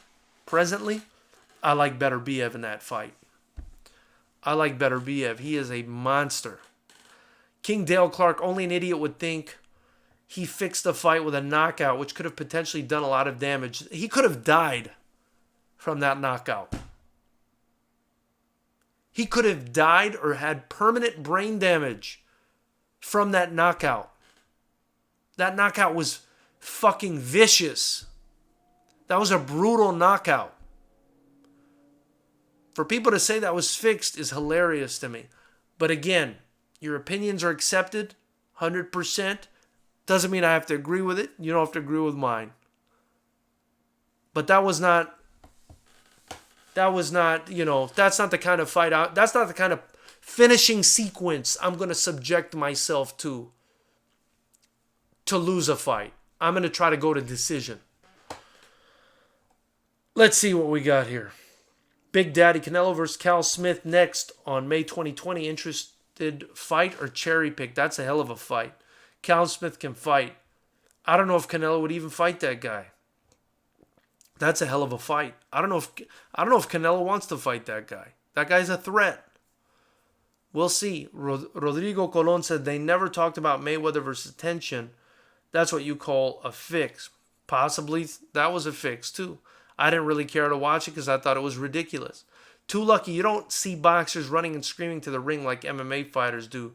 presently, I like Beterbiev in that fight. I like Beterbiev. He is a monster. King Dale Clark, only an idiot would think he fixed the fight with a knockout, which could have potentially done a lot of damage. He could have died from that knockout. He could have died or had permanent brain damage from that knockout. That knockout was fucking vicious. That was a brutal knockout. For people to say that was fixed is hilarious to me. But again, your opinions are accepted 100%. Doesn't mean I have to agree with it. You don't have to agree with mine. But that's not the kind of fight out. That's not the kind of finishing sequence I'm going to subject myself to lose a fight. I'm going to try to go to decision. Let's see what we got here. Big Daddy Canelo versus Cal Smith next on May 2020. Interested fight or cherry pick? That's a hell of a fight. Cal Smith can fight. I don't know if Canelo would even fight that guy. That's a hell of a fight. I don't know if Canelo wants to fight that guy. That guy's a threat. We'll see. Rodrigo Colon said they never talked about Mayweather versus Tension. That's what you call a fix. Possibly that was a fix too. I didn't really care to watch it because I thought it was ridiculous. Too lucky you don't see boxers running and screaming to the ring like MMA fighters do.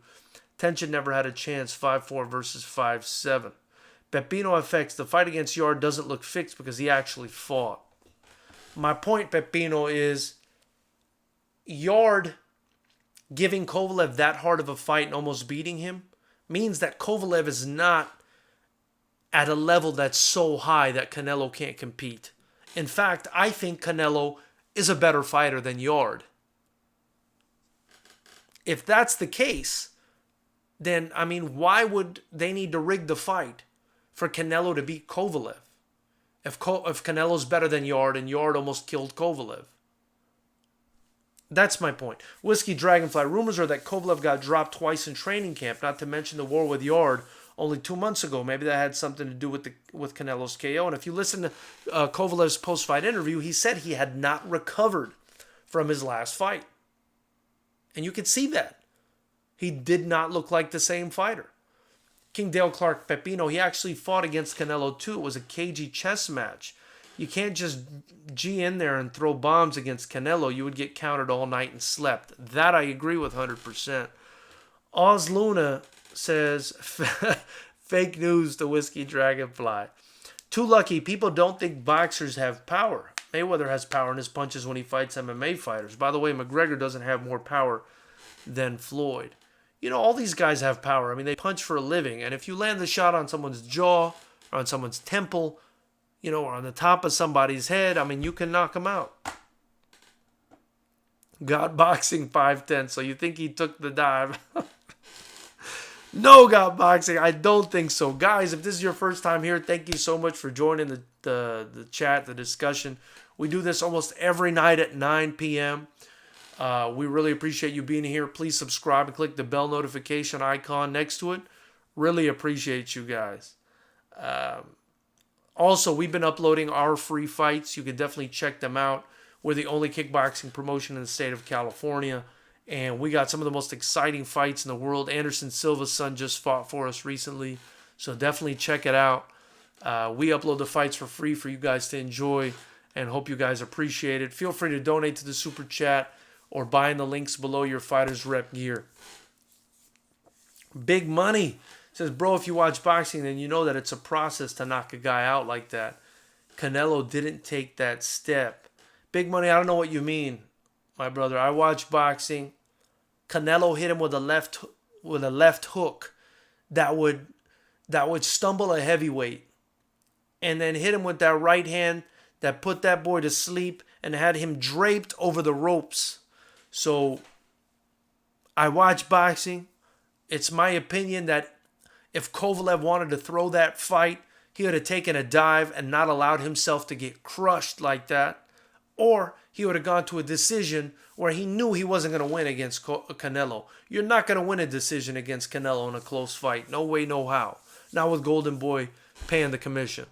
Tension never had a chance. 5-4 versus 5-7. Pepino FX, the fight against Yard doesn't look fixed because he actually fought. My point, Pepino, is Yard giving Kovalev that hard of a fight and almost beating him means that Kovalev is not at a level that's so high that Canelo can't compete. In fact, I think Canelo is a better fighter than Yard. If that's the case, then, why would they need to rig the fight for Canelo to beat Kovalev. If Canelo's better than Yard and Yard almost killed Kovalev. That's my point. Whiskey Dragonfly. Rumors are that Kovalev got dropped twice in training camp, not to mention the war with Yard only 2 months ago. Maybe that had something to do with Canelo's KO. And if you listen to Kovalev's post-fight interview, he said he had not recovered from his last fight. And you can see that. He did not look like the same fighter. King Dale Clark Pepino, he actually fought against Canelo too. It was a cagey chess match. You can't just G in there and throw bombs against Canelo. You would get countered all night and slept. That I agree with 100%. Oz Luna says, fake news to Whiskey Dragonfly. Too lucky. People don't think boxers have power. Mayweather has power in his punches when he fights MMA fighters. By the way, McGregor doesn't have more power than Floyd. You know, all these guys have power. I mean, they punch for a living. And if you land the shot on someone's jaw or on someone's temple, you know, or on the top of somebody's head, I mean, you can knock them out. Got Boxing 510. So you think he took the dive? No, Got Boxing. I don't think so. Guys, if this is your first time here, thank you so much for joining the chat, the discussion. We do this almost every night at 9 p.m. We really appreciate you being here. Please subscribe and click the bell notification icon next to it. Really appreciate you guys. Also, we've been uploading our free fights. You can definitely check them out. We're the only kickboxing promotion in the state of California. And we got some of the most exciting fights in the world. Anderson Silva's son just fought for us recently. So definitely check it out. We upload the fights for free for you guys to enjoy. And hope you guys appreciate it. Feel free to donate to the Super Chat or buy in the links below your Fighters Rep gear. Big Money says, bro, if you watch boxing, then you know that it's a process to knock a guy out like that. Canelo didn't take that step. Big Money, I don't know what you mean, my brother. I watch boxing. Canelo hit him with a left hook that would stumble a heavyweight, and then hit him with that right hand that put that boy to sleep and had him draped over the ropes. So I watch boxing. It's my opinion that if Kovalev wanted to throw that fight, he would have taken a dive and not allowed himself to get crushed like that. Or he would have gone to a decision where he knew he wasn't going to win against Canelo. You're not going to win a decision against Canelo in a close fight. No way, no how. Not with Golden Boy paying the commission.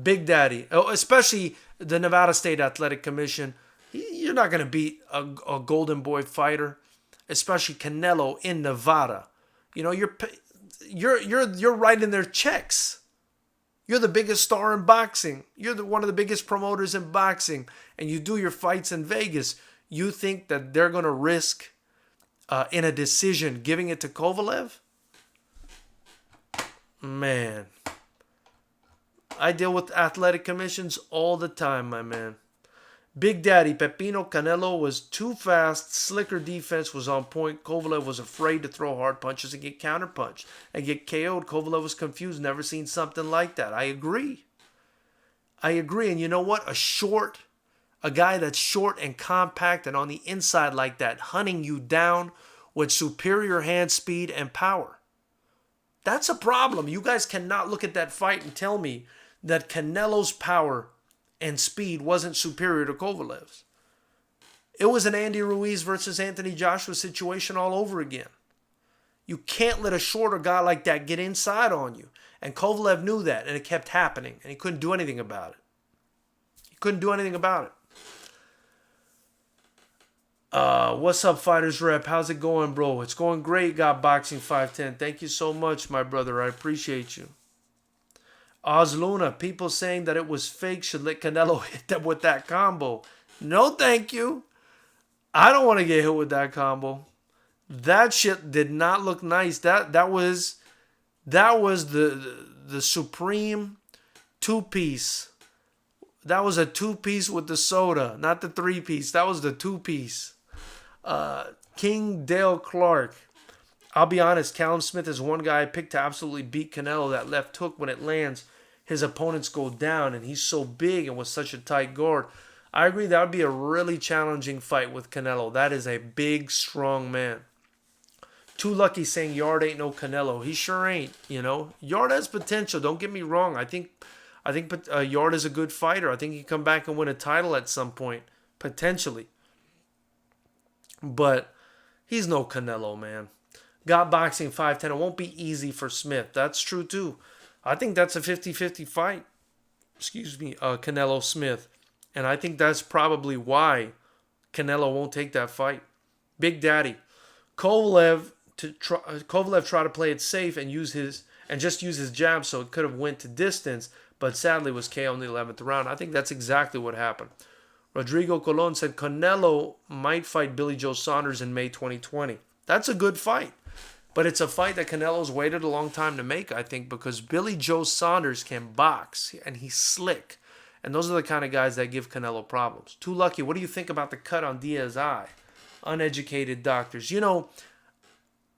Big Daddy, especially the Nevada State Athletic Commission, you're not going to beat a Golden Boy fighter, especially Canelo in Nevada. You know, you're writing their checks. You're the biggest star in boxing. You're one of the biggest promoters in boxing, and you do your fights in Vegas. You think that they're going to risk in a decision giving it to Kovalev? Man. I deal with athletic commissions all the time, my man. Big Daddy, Pepino Canelo was too fast. Slicker defense was on point. Kovalev was afraid to throw hard punches and get counterpunched and get KO'd. Kovalev was confused. Never seen something like that. I agree. And you know what? A guy that's short and compact and on the inside like that, hunting you down with superior hand speed and power. That's a problem. You guys cannot look at that fight and tell me that Canelo's power and speed wasn't superior to Kovalev's. It was an Andy Ruiz versus Anthony Joshua situation all over again. You can't let a shorter guy like that get inside on you. And Kovalev knew that, and it kept happening, and he couldn't do anything about it. What's up, Fighters Rep? How's it going, bro? It's going great. Got Boxing 510. Thank you so much, my brother. I appreciate you. Oz Luna, people saying that it was fake should let Canelo hit them with that combo. No, thank you. I don't want to get hit with that combo. That shit did not look nice. That was the supreme two-piece. That was a two-piece with the soda, not the three-piece. That was the two-piece. King Dale Clark. I'll be honest, Callum Smith is one guy I picked to absolutely beat Canelo. That left hook, when it lands, his opponents go down, and he's so big and with such a tight guard. I agree, that would be a really challenging fight with Canelo. That is a big, strong man. Too Lucky saying Yard ain't no Canelo. He sure ain't. Yard has potential. Don't get me wrong. I think Yard is a good fighter. I think he can come back and win a title at some point, potentially. But he's no Canelo, man. Got Boxing 510. It won't be easy for Smith. That's true, too. I think that's a 50-50 fight. Excuse me, Canelo Smith. And I think that's probably why Canelo won't take that fight. Big Daddy. Kovalev tried to play it safe and just use his jab, so it could have went to distance, but sadly was KO in the 11th round. I think that's exactly what happened. Rodrigo Colon said Canelo might fight Billy Joe Saunders in May 2020. That's a good fight. But it's a fight that Canelo's waited a long time to make, I think, because Billy Joe Saunders can box, and he's slick. And those are the kind of guys that give Canelo problems. Too Lucky, what do you think about the cut on Diaz's eye? Uneducated doctors.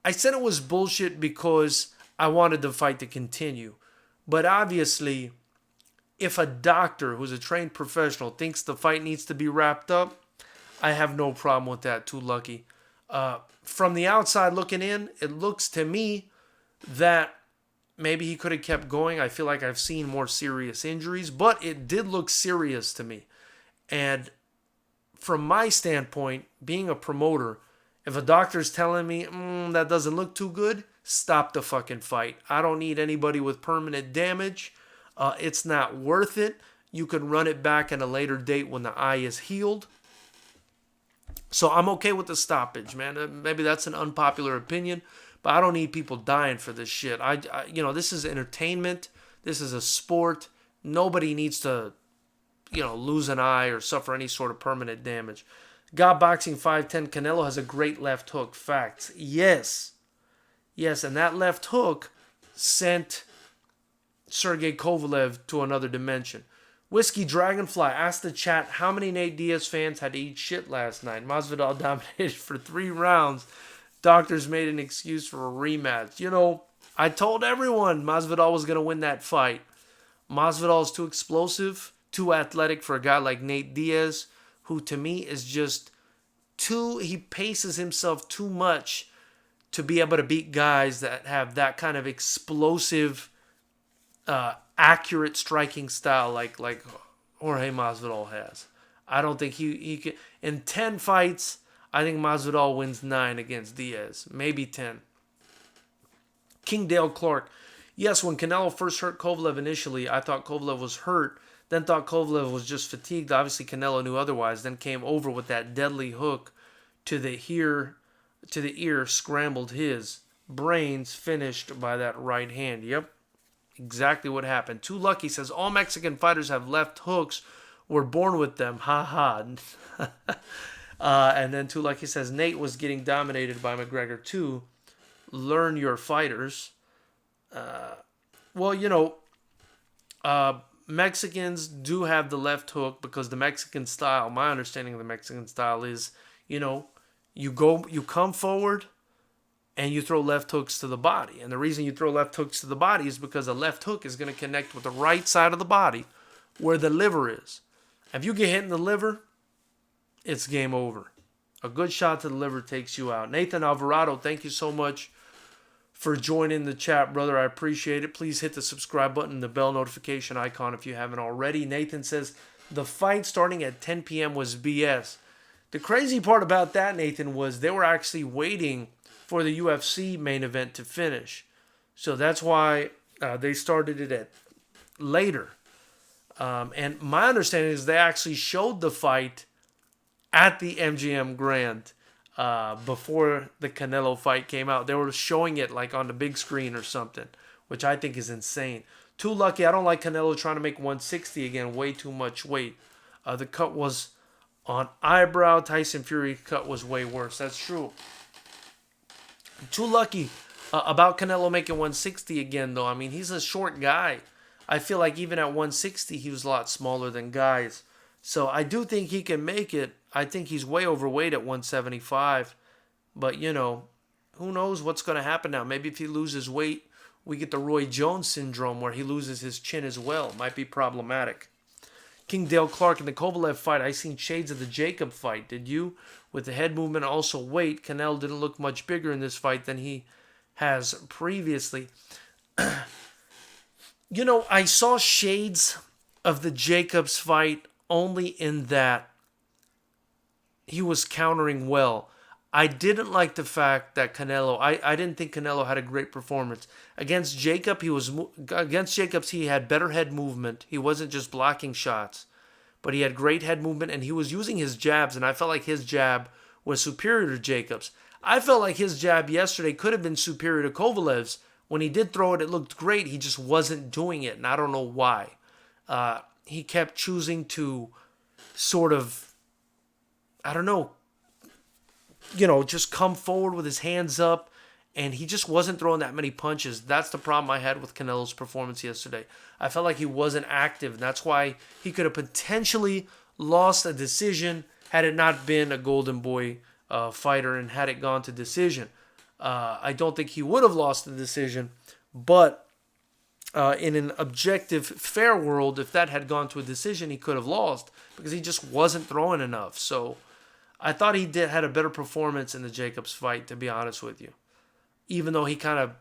I said it was bullshit because I wanted the fight to continue. But obviously, if a doctor who's a trained professional thinks the fight needs to be wrapped up, I have no problem with that. Too Lucky. From the outside looking in, it looks to me that maybe he could have kept going. I feel like I've seen more serious injuries, but it did look serious to me. And from my standpoint, being a promoter, if a doctor's telling me that doesn't look too good, stop the fucking fight. I don't need anybody with permanent damage. It's not worth it. You can run it back at a later date when the eye is healed. So I'm okay with the stoppage, man. Maybe that's an unpopular opinion, but I don't need people dying for this shit. This is entertainment. This is a sport. Nobody needs to, lose an eye or suffer any sort of permanent damage. God Boxing 510, Canelo has a great left hook. Facts. Yes, and that left hook sent Sergey Kovalev to another dimension. Whiskey Dragonfly asked the chat how many Nate Diaz fans had to eat shit last night. Masvidal dominated for 3 rounds. Doctors made an excuse for a rematch. I told everyone Masvidal was going to win that fight. Masvidal is too explosive, too athletic for a guy like Nate Diaz, who to me is just he paces himself too much to be able to beat guys that have that kind of explosive, accurate striking style like Jorge Masvidal has. I don't think he can. In 10 fights, I think Masvidal wins 9 against Diaz. Maybe 10. King Dale Clark. Yes, when Canelo first hurt Kovalev initially, I thought Kovalev was hurt. Then thought Kovalev was just fatigued. Obviously, Canelo knew otherwise. Then came over with that deadly hook to the ear, scrambled his. Brains finished by that right hand. Yep. Exactly what happened. Too Lucky says all Mexican fighters have left hooks. We're born with them. Ha ha. And then Too Lucky says Nate was getting dominated by McGregor too. Learn your fighters. Mexicans do have the left hook because the Mexican style, my understanding of the Mexican style is, you come forward and you throw left hooks to the body. And the reason you throw left hooks to the body is because a left hook is going to connect with the right side of the body where the liver is. If you get hit in the liver, it's game over. A good shot to the liver takes you out. Nathan Alvarado, thank you so much for joining the chat, brother. I appreciate it. Please hit the subscribe button, the bell notification icon if you haven't already. Nathan says, the fight starting at 10 p.m. was BS. The crazy part about that, Nathan, was they were actually waiting for the UFC main event to finish. So that's why they started it at later. And my understanding is they actually showed the fight at the MGM Grand before the Canelo fight came out. They were showing it like on the big screen or something, which I think is insane. Too Lucky, I don't like Canelo trying to make 160 again. Way too much weight. The cut was on eyebrow. Tyson Fury cut was way worse. That's true. Too Lucky about Canelo making 160 again, though. I mean, he's a short guy. I feel like even at 160, he was a lot smaller than guys. So I do think he can make it. I think he's way overweight at 175. But, who knows what's going to happen now. Maybe if he loses weight, we get the Roy Jones syndrome where he loses his chin as well. Might be problematic. King Dale Clark in the Kovalev fight. I seen shades of the Jacob fight. Did you? With the head movement, also weight, Canelo didn't look much bigger in this fight than he has previously. I saw shades of the Jacobs fight only in that he was countering well. I didn't like the fact that Canelo, I didn't think Canelo had a great performance. Against Jacobs, he had better head movement. He wasn't just blocking shots, but he had great head movement, and he was using his jabs, and I felt like his jab was superior to Jacobs. I felt like his jab yesterday could have been superior to Kovalev's. When he did throw it, it looked great. He just wasn't doing it, and I don't know why. He kept choosing to sort of, I don't know, just come forward with his hands up, and he just wasn't throwing that many punches. That's the problem I had with Canelo's performance yesterday. I felt like he wasn't active, and that's why he could have potentially lost a decision had it not been a Golden Boy fighter and had it gone to decision. I don't think he would have lost the decision, but in an objective, fair world, if that had gone to a decision, he could have lost because he just wasn't throwing enough. So I thought he had a better performance in the Jacobs fight, to be honest with you, even though he kind of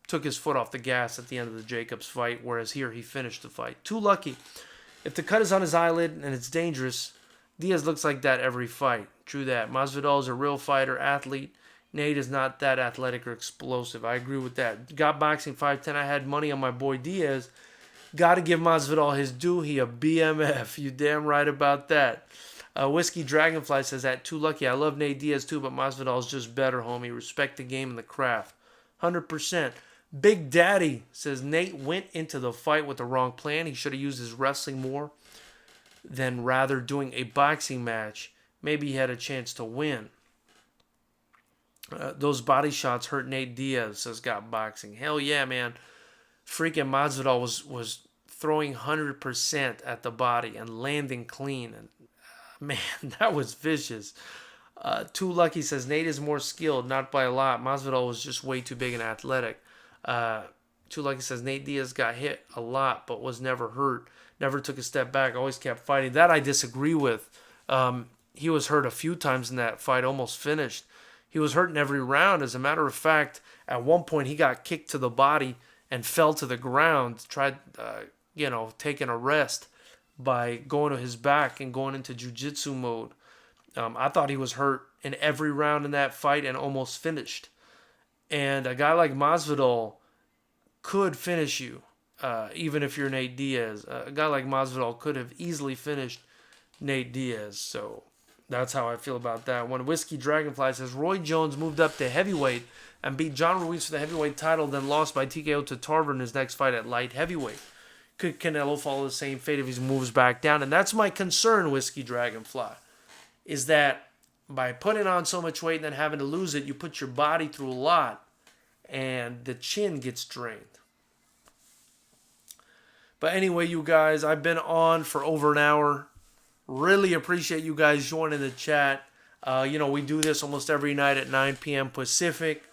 took his foot off the gas at the end of the Jacobs fight, whereas here he finished the fight. Too lucky. If the cut is on his eyelid and it's dangerous, Diaz looks like that every fight. True that. Masvidal is a real fighter, athlete. Nate is not that athletic or explosive. I agree with that. Got Boxing 510. I had money on my boy Diaz. Got to give Masvidal his due. He a BMF. You damn right about that. Whiskey Dragonfly says that too lucky. I love Nate Diaz too, but Masvidal is just better, homie. Respect the game and the craft. 100%. Big Daddy says Nate went into the fight with the wrong plan. He should have used his wrestling more than rather doing a boxing match. Maybe he had a chance to win. Those body shots hurt Nate Diaz, says Got Boxing. Hell yeah, man. Freaking Masvidal was throwing 100% at the body and landing clean. And man, that was vicious. Too Lucky says Nate is more skilled, not by a lot. Masvidal was just way too big and athletic. Too Lucky says Nate Diaz got hit a lot but was never hurt. Never took a step back. Always kept fighting. That I disagree with. He was hurt a few times in that fight, almost finished. He was hurt in every round. As a matter of fact, at one point he got kicked to the body and fell to the ground, tried, taking a rest by going to his back and going into jiu-jitsu mode. I thought he was hurt in every round in that fight and almost finished. And a guy like Masvidal could finish you, even if you're Nate Diaz. A guy like Masvidal could have easily finished Nate Diaz. So that's how I feel about that one. Whiskey Dragonfly says Roy Jones moved up to heavyweight and beat John Ruiz for the heavyweight title, then lost by TKO to Tarver in his next fight at light heavyweight. Could Canelo follow the same fate if he moves back down? And that's my concern, Whiskey Dragonfly, is that by putting on so much weight and then having to lose it, you put your body through a lot and the chin gets drained. But anyway, you guys, I've been on for over an hour. Really appreciate you guys joining the chat. We do this almost every night at 9 p.m. Pacific.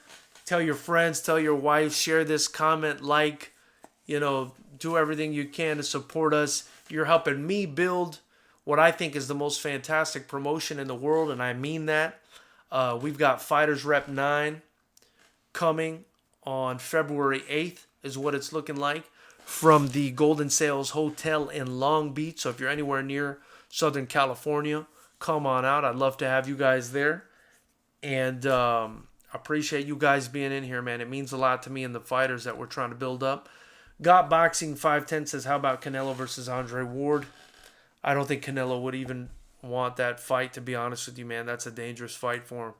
Tell your friends, tell your wife, share this, comment, like, do everything you can to support us. You're helping me build what I think is the most fantastic promotion in the world, and I mean that. We've got Fighters Rep 9 coming on February 8th is what it's looking like from the Golden Sales Hotel in Long Beach. So if you're anywhere near Southern California, come on out. I'd love to have you guys there. And appreciate you guys being in here, man. It means a lot to me and the fighters that we're trying to build up. Got Boxing 510 says, how about Canelo versus Andre Ward? I don't think Canelo would even want that fight, to be honest with you, man. That's a dangerous fight for him.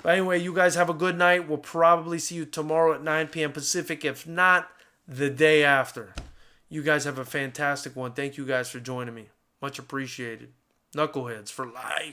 But anyway, you guys have a good night. We'll probably see you tomorrow at 9 p.m. Pacific, if not the day after. You guys have a fantastic one. Thank you guys for joining me. Much appreciated. Knuckleheads for life.